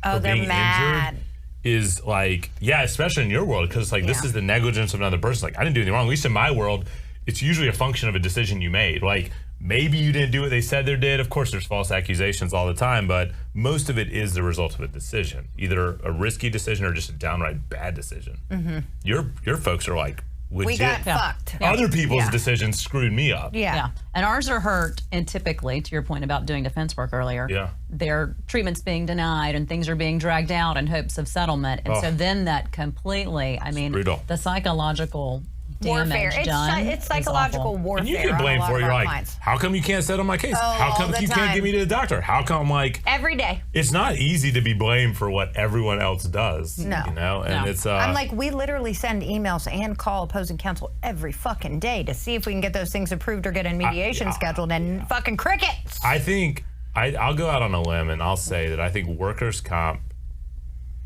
Oh, or they're being mad. injured is like, yeah, especially in your world, because like this is the negligence of another person. Like, I didn't do anything wrong. At least in my world, it's usually a function of a decision you made. Like, maybe you didn't do what they said they did. Of course, there's false accusations all the time, but most of it is the result of a decision, either a risky decision or just a downright bad decision. Your folks are like legit. We got fucked. Other people's decisions screwed me up. Yeah. And ours are hurt, and typically, to your point about doing defense work earlier, their treatment's being denied and things are being dragged out in hopes of settlement. And so then that completely, I mean, brutal. the psychological Warfare. damage done It's is psychological awful. warfare. And you get on blamed a lot for it. of You're our like, clients. how come you can't settle my case? How all come the you can't time. get me to the doctor? How come, like, Every day. it's not easy to be blamed for what everyone else does. No. You know? And it's I'm like, we literally send emails and call opposing counsel every fucking day to see if we can get those things approved or get a mediation scheduled, and fucking crickets. I think I'll go out on a limb and I'll say that I think workers' comp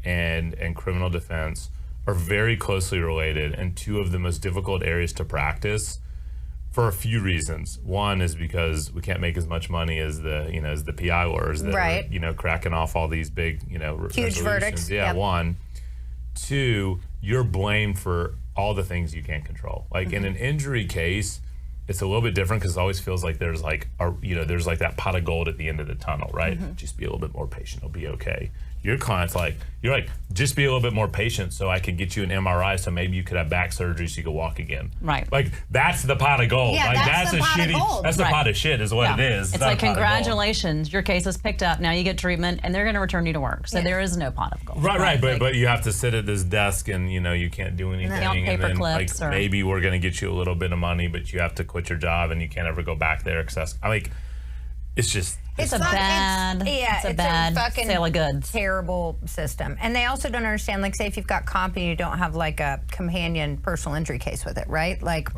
and criminal defense are very closely related and two of the most difficult areas to practice for a few reasons. One is because we can't make as much money as the PI lawyers that are, cracking off all these big, Huge verdicts. Yeah, one. Two, you're blamed for all the things you can't control. Like in an injury case, it's a little bit different because it always feels like there's like there's like that pot of gold at the end of the tunnel, right? Just be a little bit more patient, it'll be okay. Your client's like, you're like, just be a little bit more patient so I can get you an MRI so maybe you could have back surgery so you could walk again. Right. Like, that's the pot of gold. Yeah, like, that's the pot of gold. That's the pot of shit is what it is. It's like, congratulations, your case is picked up, now you get treatment, and they're going to return you to work. So there is no pot of gold. Right. But you have to sit at this desk and, you can't do anything. Count paper and then, clips or maybe we're going to get you a little bit of money, but you have to quit your job and you can't ever go back there. It's just... It's a bad fucking sale of goods. Terrible system. And they also don't understand, like, say if you've got comp and you don't have like a companion personal injury case with it, right? Like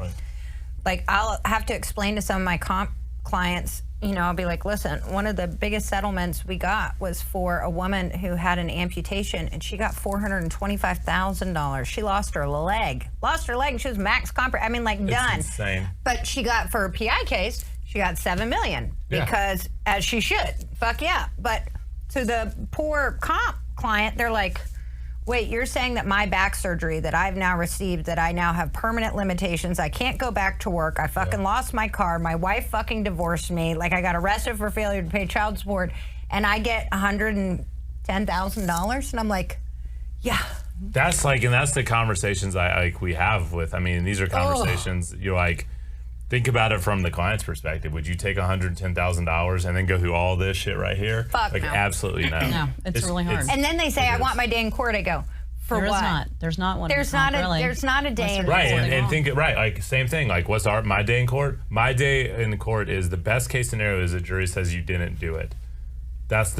I'll have to explain to some of my comp clients, I'll be like, listen, one of the biggest settlements we got was for a woman who had an amputation and she got $425,000. She lost her leg. And she was max comp. I mean, like, done. Insane. But she got, for a PI case, she got $7 million because, as she should. Fuck yeah. But to the poor comp client, they're like, wait, you're saying that my back surgery that I've now received, that I now have permanent limitations, I can't go back to work, I fucking lost my car, my wife fucking divorced me, like I got arrested for failure to pay child support, and I get $110,000? And I'm like, yeah. That's the conversations we have with, these are conversations you're like, think about it from the client's perspective. Would you take $110,000 and then go through all this shit right here? Fuck no. Absolutely no. No, it's really hard. And then they say, I want my day in court. I go, for what? There's not one. There's not a day in court. Right, and think, like, same thing. Like, what's my day in court? My day in court is the best case scenario is a jury says you didn't do it. That's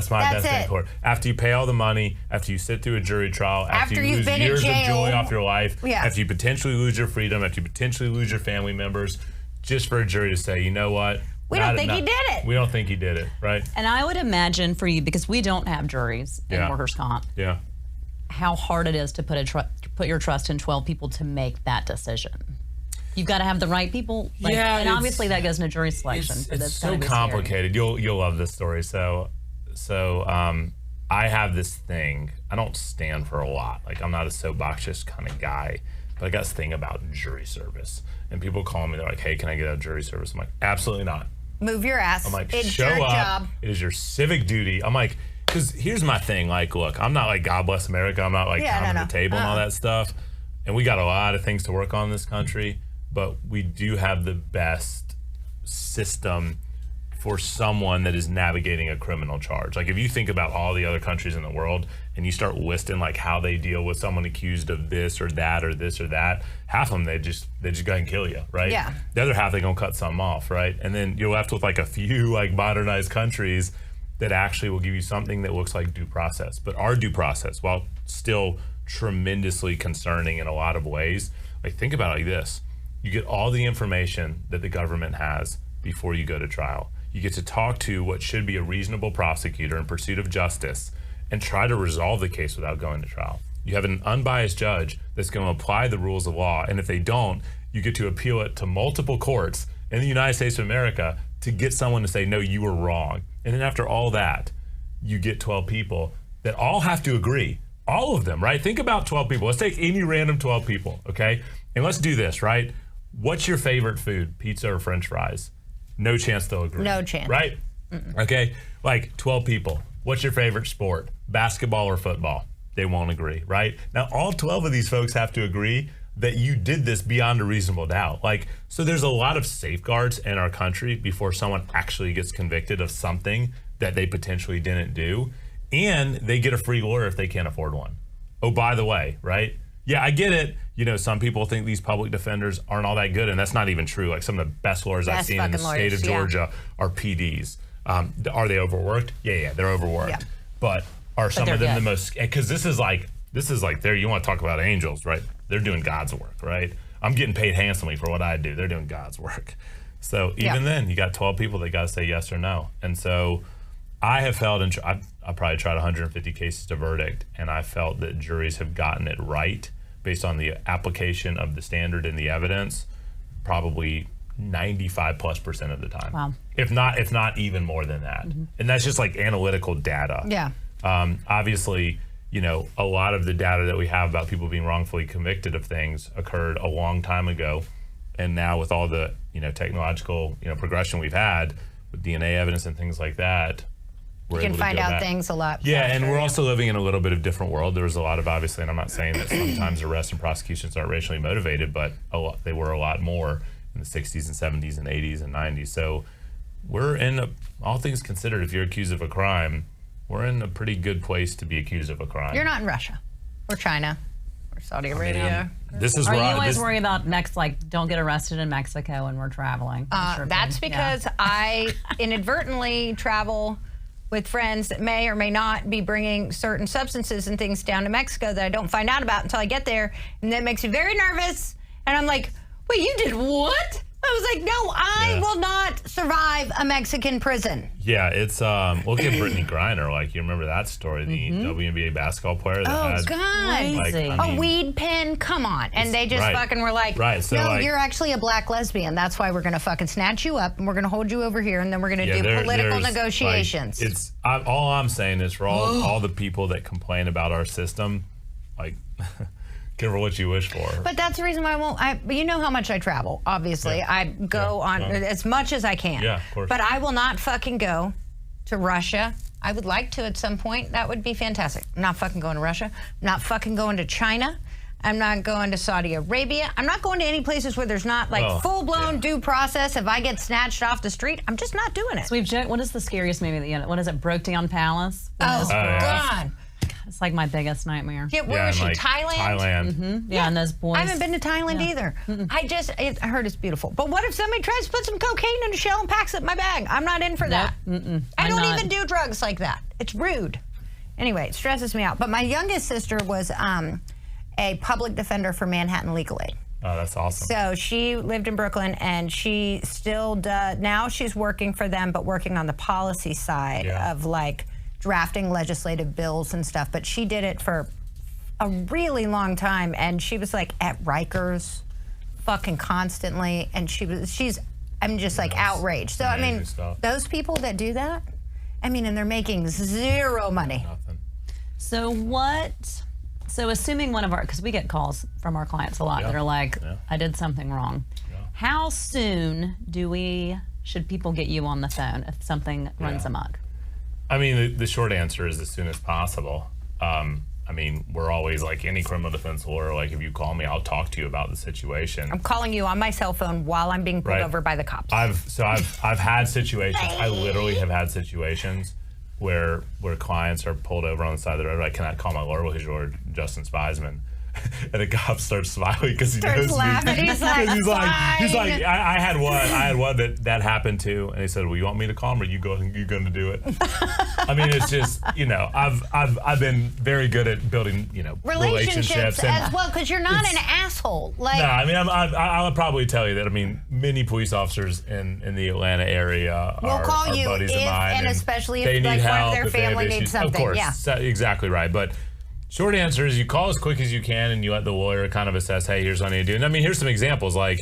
my best day in court. After you pay all the money, after you sit through a jury trial, after you lose years of joy off your life, after you potentially lose your freedom, after you potentially lose your family members, just for a jury to say, you know what? We don't think he did it. We don't think he did it, right? And I would imagine for you, because we don't have juries in workers' comp, how hard it is to put your trust in 12 people to make that decision. You've got to have the right people. And obviously that goes into jury selection. It's so complicated. You'll love this story. So I have this thing. I don't stand for a lot. Like, I'm not a soapbox kind of guy, but I got this thing about jury service. And people call me, they're like, hey, can I get a jury service? I'm like, absolutely not. Move your ass. I'm like, it's show your up. job. It is your civic duty. I'm like, because here's my thing. Like, look, I'm not like God bless America. I'm not like pounding the table and all that stuff. And we got a lot of things to work on in this country, but we do have the best system for someone that is navigating a criminal charge. Like, if you think about all the other countries in the world and you start listing like how they deal with someone accused of this or that or this or that, half of them they just go ahead and kill you, right? Yeah. The other half they gonna cut something off, right? And then you're left with like a few like modernized countries that actually will give you something that looks like due process. But our due process, while still tremendously concerning in a lot of ways, like, think about it like this: you get all the information that the government has before you go to trial. You get to talk to what should be a reasonable prosecutor in pursuit of justice and try to resolve the case without going to trial. You have an unbiased judge that's going to apply the rules of law, and if they don't, you get to appeal it to multiple courts in the United States of America to get someone to say, no, you were wrong. And then after all that, you get 12 people that all have to agree. All of them, right? Think about 12 people. Let's take any random 12 people, okay? And let's do this, right? What's your favorite food, pizza or French fries? No chance they'll agree. No chance. Right? Okay, like 12 people. What's your favorite sport? Basketball or football? They won't agree, right? Now, all 12 of these folks have to agree that you did this beyond a reasonable doubt. Like, so there's a lot of safeguards in our country before someone actually gets convicted of something that they potentially didn't do. And they get a free lawyer if they can't afford one. Oh, by the way, right? Yeah, I get it. You know, some people think these public defenders aren't all that good, and that's not even true. Like, some of the best lawyers I've seen in the state of Georgia are PDs. Are they overworked? Yeah, they're overworked. Yeah. But are some of them the most? Because this is like there. You want to talk about angels, right? They're doing God's work, right? I'm getting paid handsomely for what I do. They're doing God's work. So even then, you got 12 people that got to say yes or no. And so I have felt, and I probably tried 150 cases to verdict, and I felt that juries have gotten it right based on the application of the standard and the evidence, probably 95+% of the time. Wow. If not even more than that. Mm-hmm. And that's just like analytical data. Yeah. Obviously, you know, a lot of the data that we have about people being wrongfully convicted of things occurred a long time ago. And now with all the, you know, technological, you know, progression we've had with DNA evidence and things like that, you can find out things a lot. Yeah, and we're also living in a little bit of different world. There was a lot of, obviously, and I'm not saying that sometimes arrests and prosecutions aren't racially motivated, but they were a lot more in the 60s and 70s and 80s and 90s. So we're in, all things considered, if you're accused of a crime, we're in a pretty good place to be accused of a crime. You're not in Russia or China or Saudi Arabia. This is Are you always worried about don't get arrested in Mexico when we're traveling? That's because I inadvertently travel with friends that may or may not be bringing certain substances and things down to Mexico that I don't find out about until I get there. And that makes me very nervous. And I'm like, wait, you did what? I was like, no, I will not survive a Mexican prison. Yeah, it's, look at Brittany Griner. Like, you remember that story, the WNBA basketball player that had... God. Like, a weed pen? Come on. And they just fucking were like, so no, like, you're actually a black lesbian. That's why we're going to fucking snatch you up and we're going to hold you over here and then we're going to do political negotiations. Like, all I'm saying is for all the people that complain about our system, like... Careful what you wish for. But that's the reason why I won't. You know how much I travel, obviously. Yeah. I go on as much as I can. Yeah, of course. But I will not fucking go to Russia. I would like to at some point. That would be fantastic. I'm not fucking going to Russia. I'm not fucking going to China. I'm not going to Saudi Arabia. I'm not going to any places where there's not like full-blown due process. If I get snatched off the street, I'm just not doing it. So what is the scariest movie that you know? What is it? Broke Down Palace? God. It's like my biggest nightmare. Yeah, where is she? Like Thailand? Thailand. Mm-hmm. Yeah, and those boys. I haven't been to Thailand either. I heard it's beautiful. But what if somebody tries to put some cocaine in a shell and packs it in my bag? I'm not in for that. I don't even do drugs like that. It's rude. Anyway, it stresses me out. But my youngest sister was a public defender for Manhattan Legal Aid. Oh, that's awesome. So she lived in Brooklyn, and she still does. Now she's working for them, but working on the policy side of like drafting legislative bills and stuff. But she did it for a really long time, and she was like at Rikers fucking constantly, and I'm just like outraged. So I mean, those people that do that, I mean, and they're making zero money. Nothing. So assuming one of our, because we get calls from our clients a lot that are like, I did something wrong. How soon should people get you on the phone if something runs amok? I mean, the short answer is as soon as possible. I mean, we're always like any criminal defense lawyer, like if you call me, I'll talk to you about the situation. I'm calling you on my cell phone while I'm being pulled over by the cops. I've had situations, I literally have had situations where clients are pulled over on the side of the road. I cannot call my lawyer, well, he's your Justin Spizman. And the cop starts smiling because he knows laughing. me. He's like, I had one that happened too, and he said, "Well, you want me to call him, or you going to do it?" I mean, it's just, you know, I've been very good at building, you know, relationships as well, because you're not an asshole. Like, no, I mean, I'll probably tell you that. I mean, many police officers in the Atlanta area will call you buddies of mine, and especially they if like need one help, of their family needs something. Of course, exactly right, but. Short answer is you call as quick as you can and you let the lawyer kind of assess, hey, here's what I need to do. And I mean, here's some examples. Like,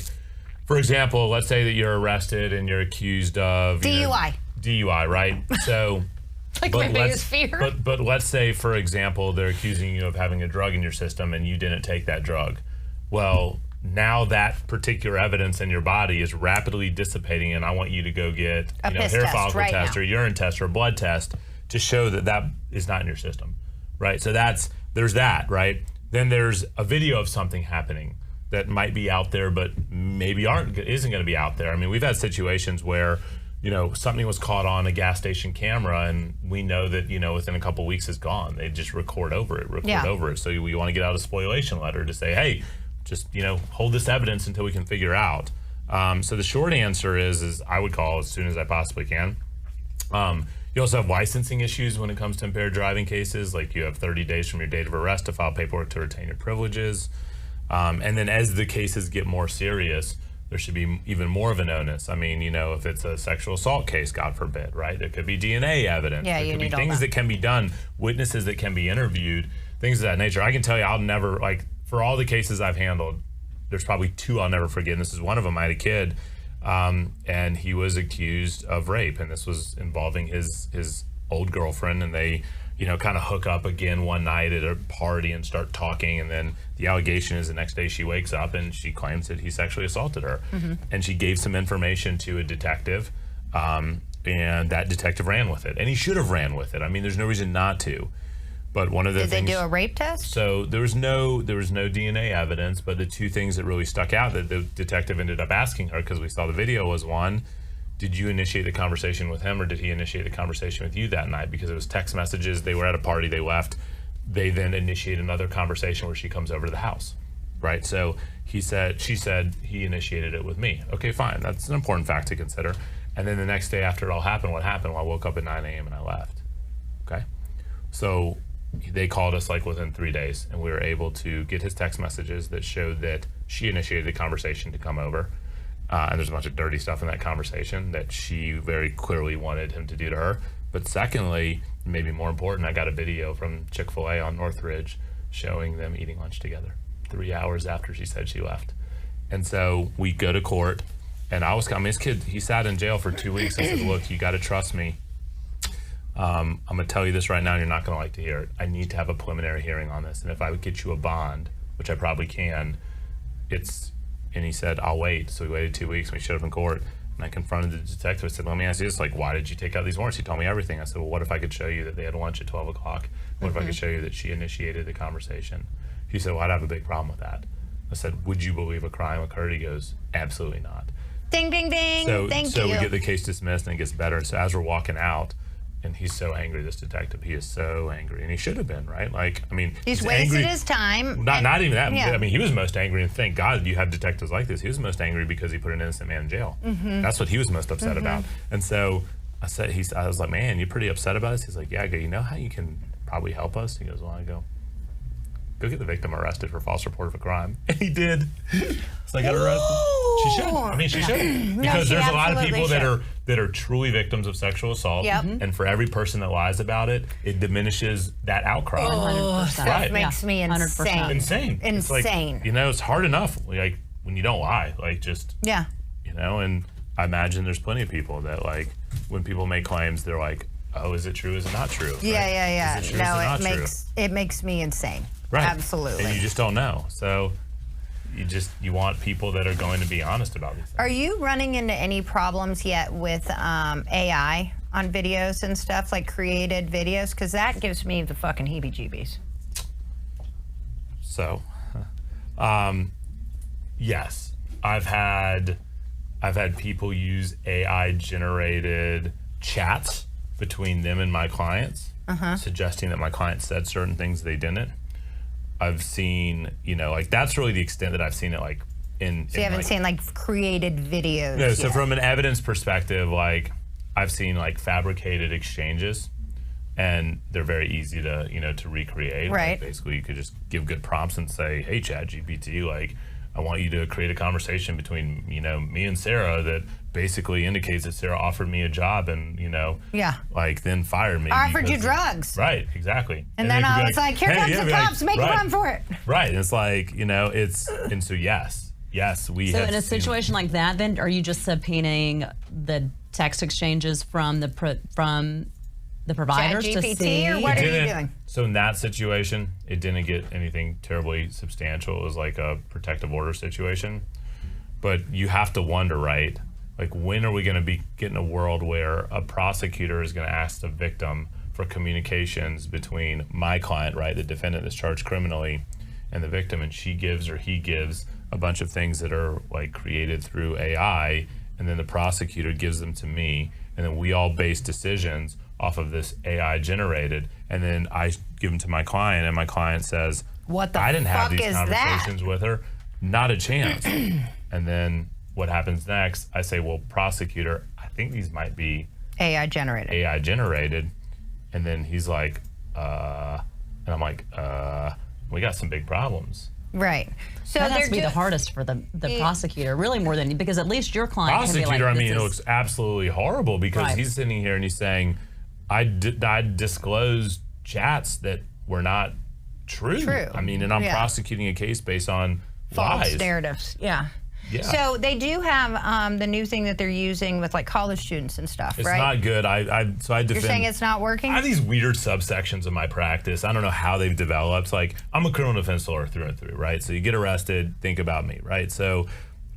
for example, let's say that you're arrested and you're accused of DUI. DUI, right? So, like my biggest fear. But let's say, for example, they're accusing you of having a drug in your system and you didn't take that drug. Well, now that particular evidence in your body is rapidly dissipating, and I want you to go get a hair follicle test or urine test or a blood test to show that that is not in your system, right? So there's that, right? Then there's a video of something happening that might be out there, but maybe isn't going to be out there. I mean, we've had situations where, you know, something was caught on a gas station camera, and we know that, you know, within a couple of weeks it's gone. They just record over it. So we want to get out a spoliation letter to say, hey, just, you know, hold this evidence until we can figure out. So the short answer is I would call as soon as I possibly can. You also have licensing issues when it comes to impaired driving cases. Like, you have 30 days from your date of arrest to file paperwork to retain your privileges. And then as the cases get more serious, there should be even more of an onus. I mean, you know, if it's a sexual assault case, God forbid, right? There could be DNA evidence. Yeah, there could be things that can be done, witnesses that can be interviewed, things of that nature. I can tell you, I'll never, like, for all the cases I've handled, there's probably two I'll never forget. And this is one of them. I had a kid. And he was accused of rape, and this was involving his old girlfriend, and they, you know, kind of hook up again one night at a party and start talking, and then the allegation is the next day she wakes up and she claims that he sexually assaulted her, and she gave some information to a detective, and that detective ran with it, and he should have ran with it. I mean, there's no reason not to. But one of the things, did they do a rape test? So there was no DNA evidence, but the two things that really stuck out that the detective ended up asking her, because we saw the video, was one, did you initiate the conversation with him, or did he initiate the conversation with you that night? Because it was text messages, they were at a party, they left, they then initiate another conversation where she comes over to the house, right? So she said he initiated it with me. Okay, fine, that's an important fact to consider. And then the next day after it all happened, what happened? Well, I woke up at 9 a.m. and I left, okay? So they called us like within 3 days, and we were able to get his text messages that showed that she initiated the conversation to come over. And there's a bunch of dirty stuff in that conversation that she very clearly wanted him to do to her. But secondly, maybe more important, I got a video from Chick-fil-A on Northridge showing them eating lunch together 3 hours after she said she left. And so we go to court, and this kid, he sat in jail for 2 weeks. I said, look, you got to trust me. I'm going to tell you this right now, and you're not going to like to hear it. I need to have a preliminary hearing on this. And if I would get you a bond, which I probably can, and he said, I'll wait. So we waited 2 weeks, and we showed up in court. And I confronted the detective. I said, let me ask you this, like, why did you take out these warrants? He told me everything. I said, well, what if I could show you that they had lunch at 12 o'clock? What if I could show you that she initiated the conversation? He said, well, I'd have a big problem with that. I said, would you believe a crime occurred? He goes, absolutely not. Ding, ding, ding. So we get the case dismissed, and it gets better. And so as we're walking out, and he's so angry, this detective. He is so angry, and he should have been, right? Like, I mean, he's wasted angry. His time. Not even that. Yeah. I mean, he was most angry, and thank God you have detectives like this. He was most angry because he put an innocent man in jail. That's what he was most upset about. And so I was like, man, you pretty upset about this? He's like, yeah. I go, you know how you can probably help us? He goes, well, I go get the victim arrested for false report of a crime. And he did. So I got arrested. She should. I mean, she should. Because there's a lot of people that are truly victims of sexual assault. Yep. And for every person that lies about it, it diminishes that outcry. 100%. That makes me insane. Insane. Insane. It's like, you know, it's hard enough, like, when you don't lie. Like, just, yeah. you know, and I imagine there's plenty of people that, like, when people make claims, they're like, oh, is it true? Is it not true? Yeah. Is it true? No, is it not it makes me insane. Right. Absolutely. And you just don't know. So you want people that are going to be honest about these things. Are you running into any problems yet with AI on videos and stuff, like created videos? Because that gives me the fucking heebie-jeebies. So, yes, I've had people use AI generated chats between them and my clients, suggesting that my client said certain things they didn't. I've seen, like that's really the extent that I've seen it. Like so you haven't seen like created videos? No. So yet. from an evidence perspective, like I've seen like fabricated exchanges, and they're very easy to to recreate. Right. Like, basically, you could just give good prompts and say, "Hey, ChatGPT, like I want you to create a conversation between me and Sarah that basically indicates that Sarah offered me a job and like then fired me. Offered you drugs. Right, exactly. And then I was like, here comes the cops, make a run for it. Right, and it's like and so yes, we. So have in a seen, situation like that, then are you just subpoenaing the text exchanges from the providers to ChatGPT, see? or what are you doing? So in that situation, it didn't get anything terribly substantial. It was like a protective order situation. But you have to wonder, right? Like, when are we going to be getting a world where a prosecutor is going to ask the victim for communications between my client, right, the defendant that's charged criminally, and the victim, and she gives or he gives a bunch of things that are like created through AI, and then the prosecutor gives them to me, and then we all base decisions off of this AI generated, and then I give them to my client, and my client says, "What the I didn't have fuck these is conversations with her, not a chance." And then what happens next? I say, "Well, prosecutor, I think these might be AI generated." And then he's like, and I'm like, we got some big problems. Right. So that has to be the hardest for the prosecutor, really more than, because at least your client Prosecutor, can be like, I mean, it looks absolutely horrible because he's sitting here and he's saying, I disclosed chats that were not true. I mean, and I'm prosecuting a case based on false lies. narratives. Yeah. So they do have the new thing that they're using with like college students and stuff, It's right? not good. So I defend. You're saying it's not working? I have these weird subsections of my practice. I don't know how they've developed. Like, I'm a criminal defense lawyer through and through, right? So you get arrested, think about me, right? So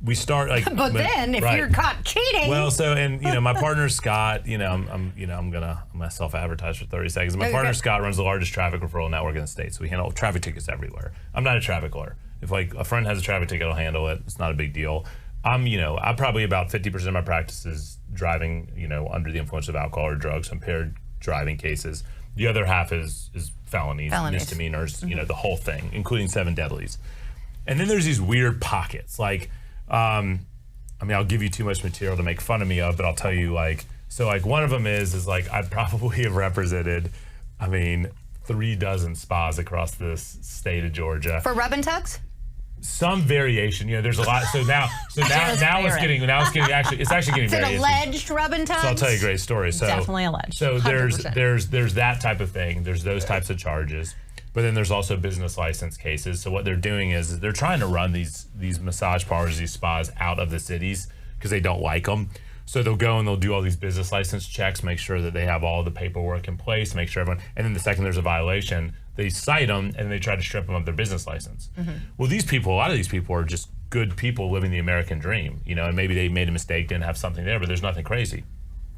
we start like. but then if you're caught cheating. Well, so and my partner Scott, I'm gonna self-advertise for 30 seconds. My partner Scott runs the largest traffic referral network in the state, so we handle traffic tickets everywhere. I'm not a traffic lawyer. If like a friend has a traffic ticket, I'll handle it. It's not a big deal. I'm probably about 50% of my practice is driving, under the influence of alcohol or drugs, impaired driving cases. The other half is felonies, misdemeanors, the whole thing, including 7 deadlies. And then there's these weird pockets. Like, I'll give you too much material to make fun of me of, but I'll tell you, one of them is like I probably have represented, 3 dozen spas across this state of Georgia. For rub and tugs? Some variation, there's a lot. So now it's getting actually very an alleged rub and tugs? So I'll tell you a great story. So definitely alleged. So there's that type of thing. There's those types of charges, but then there's also business license cases. So what they're doing is they're trying to run these massage parlors, these spas out of the cities because they don't like them. So they'll go and they'll do all these business license checks, make sure that they have all the paperwork in place, make sure everyone. And then the second there's a violation, they cite them and they try to strip them of their business license. Well, a lot of these people are just good people living the American dream, and maybe they made a mistake, didn't have something there, but there's nothing crazy.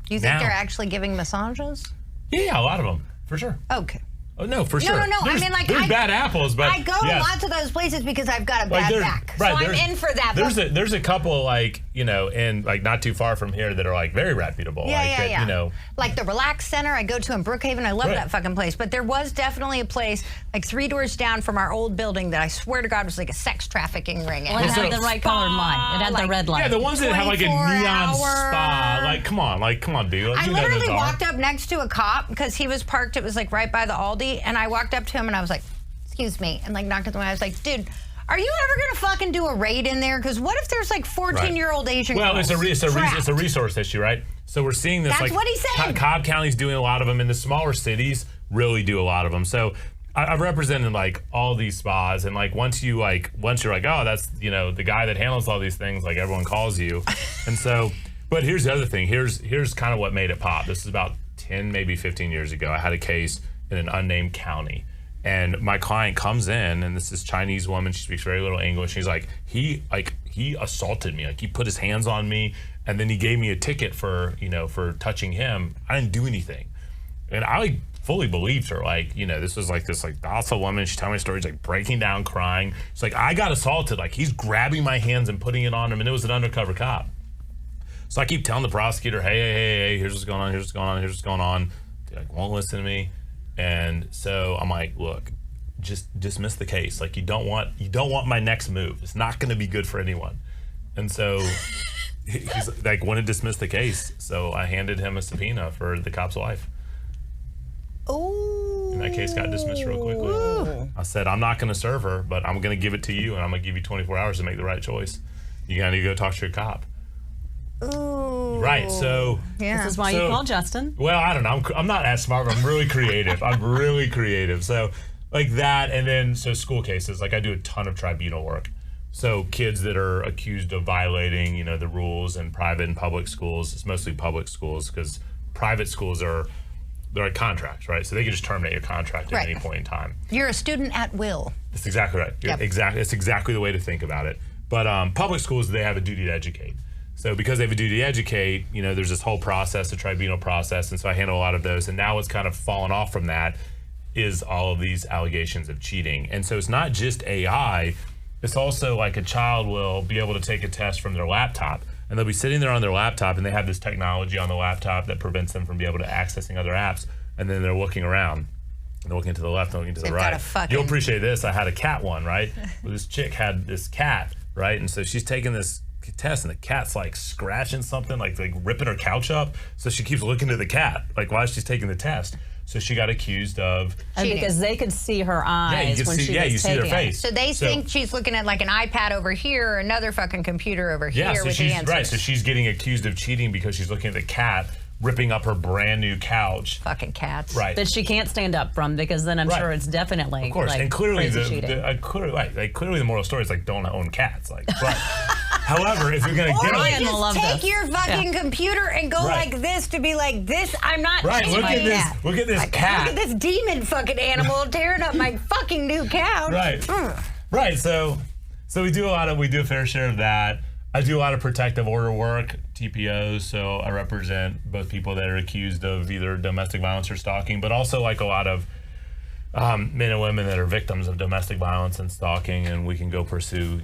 You think they're actually giving massages? Yeah, a lot of them, for sure. Okay. Oh, no, for sure. No. There's bad apples, but I go to lots of those places because I've got a bad back. So I'm in for that. There's a couple in not too far from here that are very reputable. Yeah. Like the Relax Center I go to in Brookhaven. I love that fucking place. But there was definitely a place 3 doors down from our old building that I swear to God was like a sex trafficking ring. Well, it had the right colored line. It had the red line. Yeah, the ones that have a neon spa. Come on, dude. I literally walked up next to a cop because he was parked. It was right by the Aldi. And I walked up to him and I was like, excuse me, and knocked at the window. I was like, dude, are you ever gonna fucking do a raid in there? Because what if there's 14-year-old Asian girls? Well, it's a resource issue, right? So we're seeing this. That's what he said. Cobb County's doing a lot of them, and the smaller cities really do a lot of them. So I've represented all these spas, and once you're oh, that's the guy that handles all these things, everyone calls you, and so. But here's the other thing. Here's kind of what made it pop. This is about 10, maybe 15 years ago. I had a case in an unnamed county. And my client comes in, and this is Chinese woman. She speaks very little English. He's like, he assaulted me. Like, he put his hands on me, and then he gave me a ticket for touching him. I didn't do anything. And I fully believed her. Like, this was like this docile woman. She's telling me stories, like breaking down, crying. It's like, I got assaulted. Like, he's grabbing my hands and putting it on him, and it was an undercover cop. So I keep telling the prosecutor, hey, here's what's going on, here's what's going on, here's what's going on. They won't listen to me. And so I'm like, look, just dismiss the case. Like, you don't want my next move. It's not going to be good for anyone. And so he's like, want to dismiss the case. So I handed him a subpoena for the cop's wife. Oh. And that case got dismissed real quickly. Ooh. I said, I'm not going to serve her, but I'm going to give it to you, and I'm going to give you 24 hours to make the right choice. You got to go talk to your cop. Ooh. Right, so this is why you call Justin. Well, I don't know. I'm not as smart, but I'm really creative. So like that, and then so school cases. Like, I do a ton of tribunal work. So kids that are accused of violating, the rules in private and public schools. It's mostly public schools because private schools they're like contracts, right? So they can just terminate your contract at any point in time. You're a student at will. That's exactly right. Yep. It's exactly the way to think about it. But public schools, they have a duty to educate. So because they have a duty to educate, there's this whole process, the tribunal process, and so I handle a lot of those. And now what's kind of fallen off from that is all of these allegations of cheating. And so it's not just AI, it's also like a child will be able to take a test from their laptop, and they'll be sitting there on their laptop, and they have this technology on the laptop that prevents them from being able to accessing other apps, and then they're looking around. And they're looking to the left, and looking to the right. You'll appreciate this. I had a cat one, right? Well, this chick had this cat, right? And so she's taking this test, and the cat's like scratching something, like ripping her couch up. So she keeps looking to the cat, like while she's taking the test. So she got accused of cheating. Because they could see her eyes when she was you see their face. So they think she's looking at like an iPad over here, or another fucking computer over here with the answers. Right, so she's getting accused of cheating because she's looking at the cat ripping up her brand new couch. Fucking cats. Right. That she can't stand up from, because then I'm sure it's definitely, of course. like, and clearly clearly the moral story is like, don't own cats. Like, but however, if you're gonna get them, just take your fucking computer and go like this to be like this. I'm not look at this. Look at this cat. Look at this demon fucking animal tearing up my fucking new couch. Right. So we do a fair share of that. I do a lot of protective order work, TPOs, so I represent both people that are accused of either domestic violence or stalking, but also like a lot of men and women that are victims of domestic violence and stalking, and we can go pursue,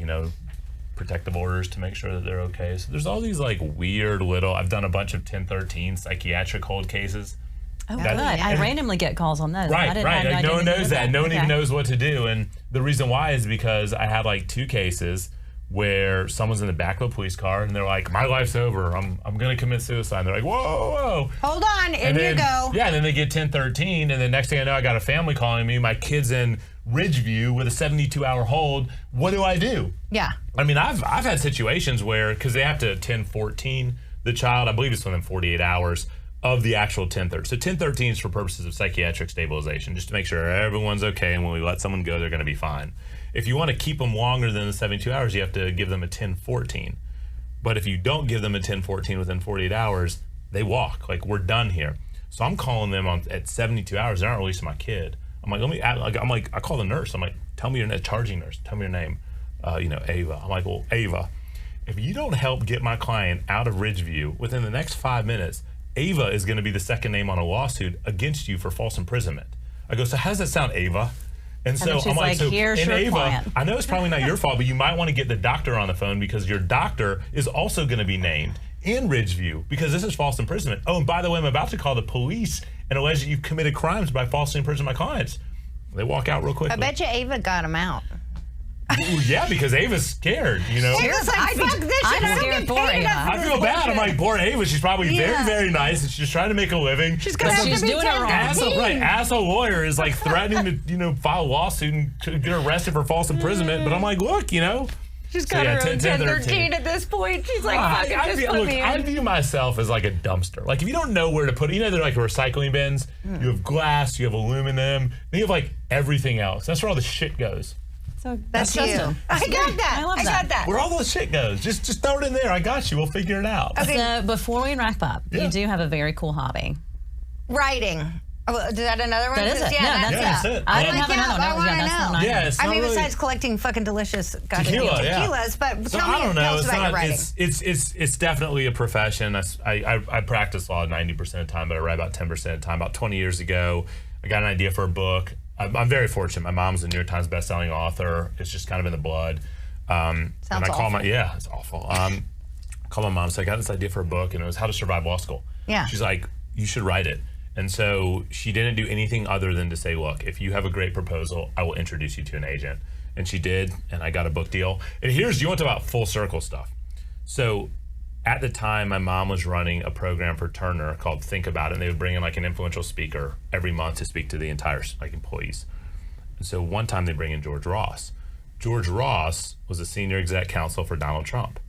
protective orders to make sure that they're okay. So there's all these like weird little, I've done a bunch of 1013 psychiatric hold cases. Oh, good. I randomly get calls on those. Right. Like, no one knows that. No one even knows what to do. And the reason why is because I had like 2 cases where someone's in the back of a police car and they're like, my life's over. I'm going to commit suicide. And they're like, whoa. Hold on, in you go. Yeah, and then they get 1013, and the next thing I know, I got a family calling me. My kid's in Ridgeview with a 72-hour hold. What do I do? Yeah. I mean, I've had situations where, because they have to 1014 the child, I believe it's within 48 hours of the actual 1013. So 1013 is for purposes of psychiatric stabilization, just to make sure everyone's okay, and when we let someone go, they're going to be fine. If you want to keep them longer than the 72 hours, you have to give them a 1014. But if you don't give them a 1014 within 48 hours, they walk. Like, we're done here. So I'm calling them at 72 hours. They're not releasing my kid. I'm like, I call the nurse. I'm like, tell me your name, charging nurse. Tell me your name. Ava. I'm like, well, Ava, if you don't help get my client out of Ridgeview within the next 5 minutes, Ava is going to be the second name on a lawsuit against you for false imprisonment. I go, so how does that sound, Ava? And so I'm like, here's your Ava, client. I know it's probably not your fault, but you might want to get the doctor on the phone, because your doctor is also going to be named in Ridgeview, because this is false imprisonment. Oh, and by the way, I'm about to call the police and allege that you've committed crimes by falsely imprisoning my clients. They walk out real quickly. I bet you Ava got him out. Well, yeah, because Ava's scared, Ava's like, fuck this shit, I don't get paid enough. I feel bad. I'm like, poor Ava. She's probably very, very nice, and she's trying to make a living. She's gonna have to be doing it wrong. Asshole lawyer is like threatening to, file a lawsuit and get arrested for false imprisonment. But I'm like, look, She's got her own 1013 at this point. She's like, I view myself as like a dumpster. Like, if you don't know where to put it, they're like recycling bins. You have glass, you have aluminum, then you have like everything else. That's where all the shit goes. So that's you. I got that. I love that. got that. Where all the shit goes. Just throw it in there. I got you. We'll figure it out. Okay. So before we wrap up, you do have a very cool hobby. Writing. Oh, is that another one? That is it. Yeah, That's it. I didn't have yeah, another one. I want to That's the one know. Yeah, it's I not mean, really- besides collecting fucking delicious goddamn tequilas, but So tell I don't me, know. tell us It's about your not. writing. It's definitely a profession. I practice law 90% of the time, but I write about 10% of the time. About 20 years ago, I got an idea for a book. I'm very fortunate. My mom's a New York Times bestselling author. It's just kind of in the blood. Sounds and I call awful. it's awful. Call my mom. So I got this idea for a book, and it was How to Survive Law School. Yeah. She's like, you should write it. And so she didn't do anything other than to say, look, if you have a great proposal, I will introduce you to an agent. And she did, and I got a book deal. And you want to talk about full circle stuff. So at the time, my mom was running a program for Turner called Think About It, and they would bring in like an influential speaker every month to speak to the entire employees. And so one time they bring in George Ross. George Ross was a senior exec counsel for Donald Trump.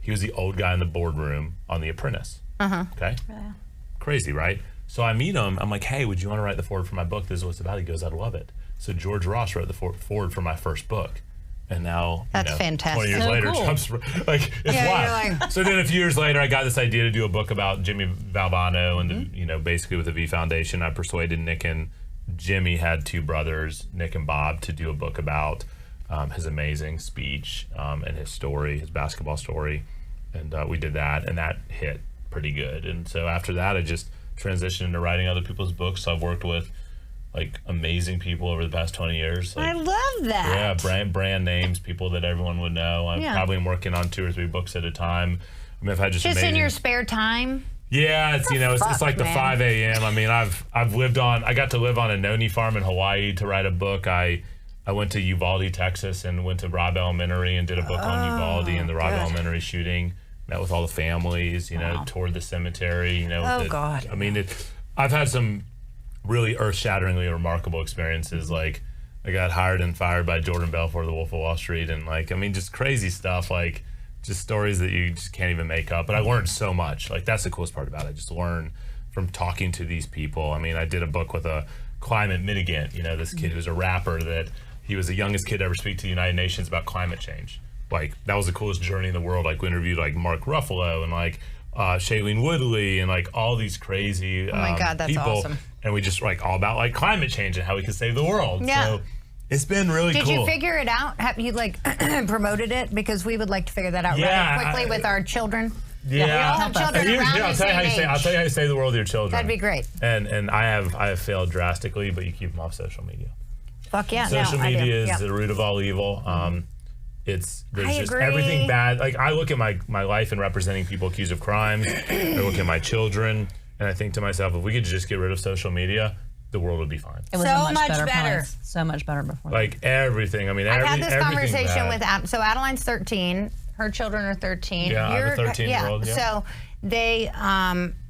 He was the old guy in the boardroom on The Apprentice. Okay? Yeah. Crazy, right? So I meet him. I'm like, hey, would you want to write the foreword for my book? This is what it's about. He goes, I'd love it. So George Ross wrote the foreword for my first book. And now, That's fantastic. 20 years So later, cool. Trump's like, it's Yeah, you're wild. So then a few years later, I got this idea to do a book about Jimmy Valvano and, basically with the V Foundation, I persuaded Nick and Jimmy had two brothers, Nick and Bob, to do a book about his amazing speech and his story, his basketball story. And we did that, and that hit pretty good. And so after that, I just transitioned into writing other people's books. So I've worked with like amazing people over the past 20 years. Like, I love that. yeah, brand names, people that everyone would know. I'm Yeah. probably working on 2 or 3 books at a time. I mean, I've had just Just amazing. in your spare time. Yeah, it's it's like the man. 5 a.m. I mean, I got to live on a noni farm in Hawaii to write a book. I went to Uvalde, Texas, and went to Robb Elementary and did a book on Uvalde and the Robb Elementary shooting. Met with all the families, toured the cemetery. God. I mean, I've had some really earth-shatteringly remarkable experiences. Like, I got hired and fired by Jordan Belfort, the Wolf of Wall Street, and just crazy stuff. Like, just stories that you just can't even make up. But I learned so much. Like, that's the coolest part about it. I just learn from talking to these people. I mean, I did a book with a climate mitigant. This kid who's a rapper that he was the youngest kid to ever speak to the United Nations about climate change. Like, that was the coolest journey in the world. Like, we interviewed like Mark Ruffalo and Shailene Woodley and all these crazy Oh my God, that's people. awesome. And we just all about climate change and how we can save the world. Yeah. So it's been really Did cool. you figure it out? Have you promoted it? Because we would like to figure that out Yeah, really quickly with our children. Yeah. We all have children Here, around I'll the tell you same how you say. I'll age. tell you how you save the world with your children. That'd be great. And I have failed drastically, but you keep them off social media. Fuck yeah. Social no, I do. media is Yeah. the root of all evil. There's I just agree. everything bad. Like, I look at my life and representing people accused of crimes. I look at my children, and I think to myself, if we could just get rid of social media, the world would be fine. It was So a much, much better. place. So much better before. Like everything. I mean, I've had this everything conversation bad. with so Adeline's 13. Her children are 13. Yeah, I have a 13-year-old, yeah. So they,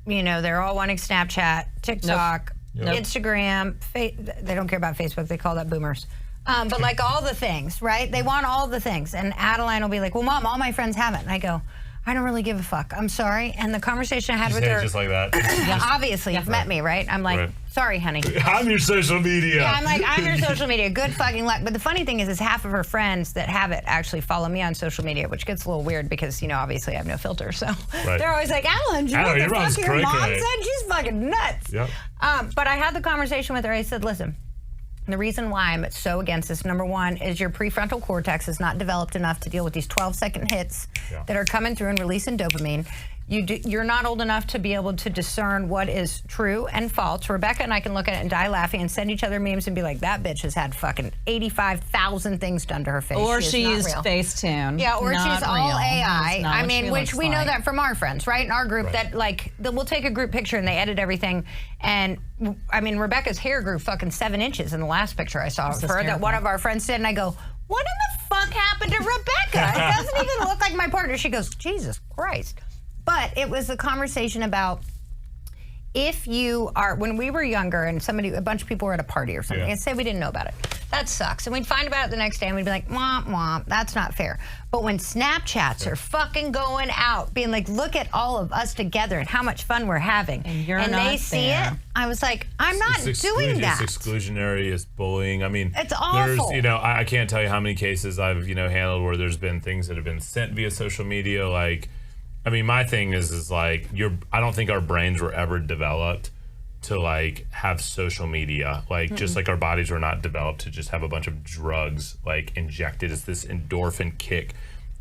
they're all wanting Snapchat, TikTok, Nope. Instagram. They don't care about Facebook. They call that boomers. But all the things, right? They want all the things. And Adeline will be like, well, Mom, all my friends have it. And I go, I don't really give a fuck. I'm sorry. And the conversation I had with Say it her, just like that. yeah, obviously, you've met me, right? I'm like, Right. sorry, honey. I'm your social media. Yeah, I'm like, I'm your social media. Good fucking luck. But the funny thing is half of her friends that have it actually follow me on social media, which gets a little weird because, obviously I have no filter. So Right. they're always like, Alan, do you know Alan, what the your mom's fuck your mom cray-cray. said? She's fucking nuts. Yep. But I had the conversation with her. I said, listen, the reason why I'm so against this, number one, is your prefrontal cortex is not developed enough to deal with these 12-second hits Yeah. that are coming through and releasing dopamine. You're not old enough to be able to discern what is true and false. Rebecca and I can look at it and die laughing and send each other memes and be like, that bitch has had fucking 85,000 things done to her face. or She she is used not real. Facetune. Yeah, or Not she's all real. AI. That's not I what mean, she which looks we know like. that from our friends, right? In our group, Right. that we'll take a group picture and they edit everything. And I mean, Rebecca's hair grew fucking 7 inches in the last picture I saw of That's her that hysterical. one of our friends did. And I go, what in the fuck happened to Rebecca? It doesn't even look like my partner. She goes, Jesus Christ. But it was a conversation about if you are, when we were younger and a bunch of people were at a party or something, Yeah. and say we didn't know about it. That sucks. And we'd find about it the next day and we'd be like, womp womp, that's not fair. But when Snapchats are fucking going out, being like, look at all of us together and how much fun we're having. And you're they not see there. it, I was like, I'm not doing that. It's exclusionary. It's bullying. I mean, It's awful. There's, I can't tell you how many cases I've, handled where there's been things that have been sent via social media. Like, I mean, my thing is like, I don't think our brains were ever developed to like have social media, like just like our bodies were not developed to just have a bunch of drugs like injected. It's this endorphin kick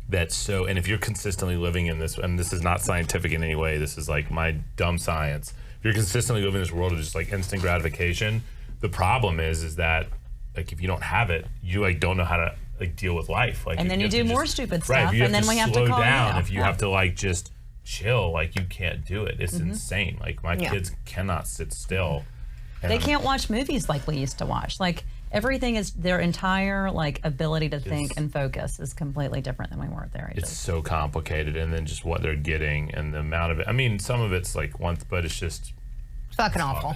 that's so, and if you're consistently living in this, and this is not scientific in any way, this is like my dumb science. If you're consistently living in this world of just like instant gratification, the problem is that like if you don't have it, you like don't know how to like deal with life. Like, and then you do more stupid stuff, right, and then we have to call down. you. If you have to like just chill, like you can't do it. It's insane. Like my kids cannot sit still. They can't watch movies like we used to watch. Like everything is, their entire like ability to think and focus is completely different than we were at their ages. It's so complicated, and then just what they're getting and the amount of it. I mean, some of it's like but it's just fucking awful.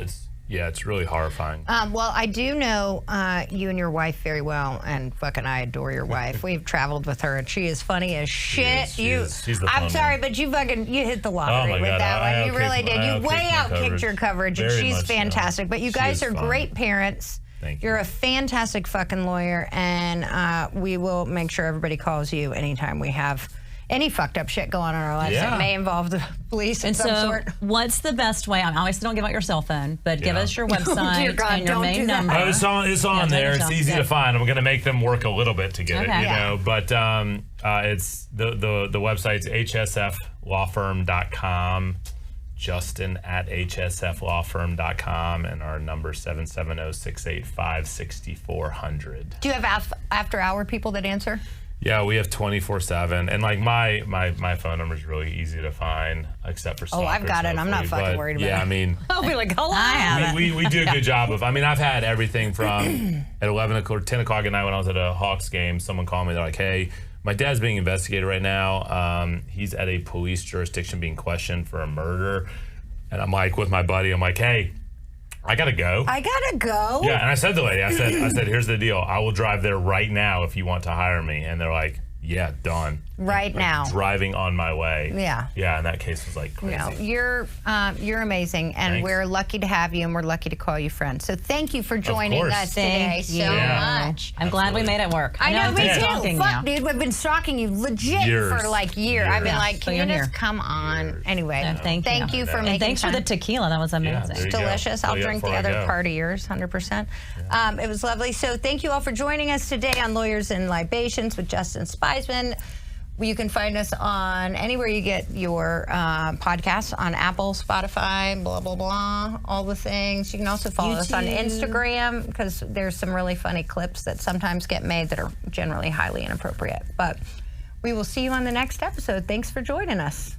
It's really horrifying. Well, I do know you and your wife very well, and fucking I adore your wife. We've traveled with her, and she is funny as shit. She's the I'm fun sorry, one. but you hit the lottery Oh my with God, that I one. You really did. You way outkicked your coverage, and Very she's much so. fantastic. But you She guys is are fun. great parents. Thank you. You're a fantastic fucking lawyer, and we will make sure everybody calls you anytime we have any fucked up shit going on in our lives that may involve the police of some sort. What's the best way? Obviously, don't give out your cell phone, but give us your website Dear God, and your don't do main that. number. Oh, it's on there. It's easy to find. I'm going to make them work a little bit to get it, you know. But it's the website's hsflawfirm.com. Justin at hsflawfirm.com, and our number 770-685-6400. Do you have after-hour people that answer? Yeah, we have 24/7, and like my phone number is really easy to find, except for stalkers. I've got it. I'm not hopefully, fucking but worried about it. Yeah, I mean, I'll be like, hello. I have it. we do a good job of. I mean, I've had everything from at 11 o'clock, 10 o'clock at night when I was at a Hawks game. Someone called me. They're like, "Hey, my dad's being investigated right now. He's at a police jurisdiction being questioned for a murder." And I'm like, with my buddy, I'm like, "Hey, I gotta go." Yeah, and I said to the lady, I said, "Here's the deal. I will drive there right now if you want to hire me." And they're like, "Yeah, done." Right now. Driving on my way. Yeah. Yeah, and that case was like crazy. No, you're amazing, and Thanks. we're lucky to have you, and we're lucky to call you friend. So thank you for joining course. us today Thank you. so Yeah. much. I'm glad we made it work. I know, I've me been too. stalking Fuck, you. dude, we've been stalking you legit Years. for like years. I've been Years. like, So can you you're just here. come on? Years. Anyway, No, thank you you. for And making And thanks for time. the tequila. That was amazing. there you go. Delicious. I'll Tell you drink the before I other go. part of yours, 100%. It was lovely. So thank you all for joining us today on Lawyers and Libations with Justin Spizman. You can find us on anywhere you get your podcasts, on Apple, Spotify, blah, blah, blah, all the things. You can also follow us on Instagram, because there's some really funny clips that sometimes get made that are generally highly inappropriate. But we will see you on the next episode. Thanks for joining us.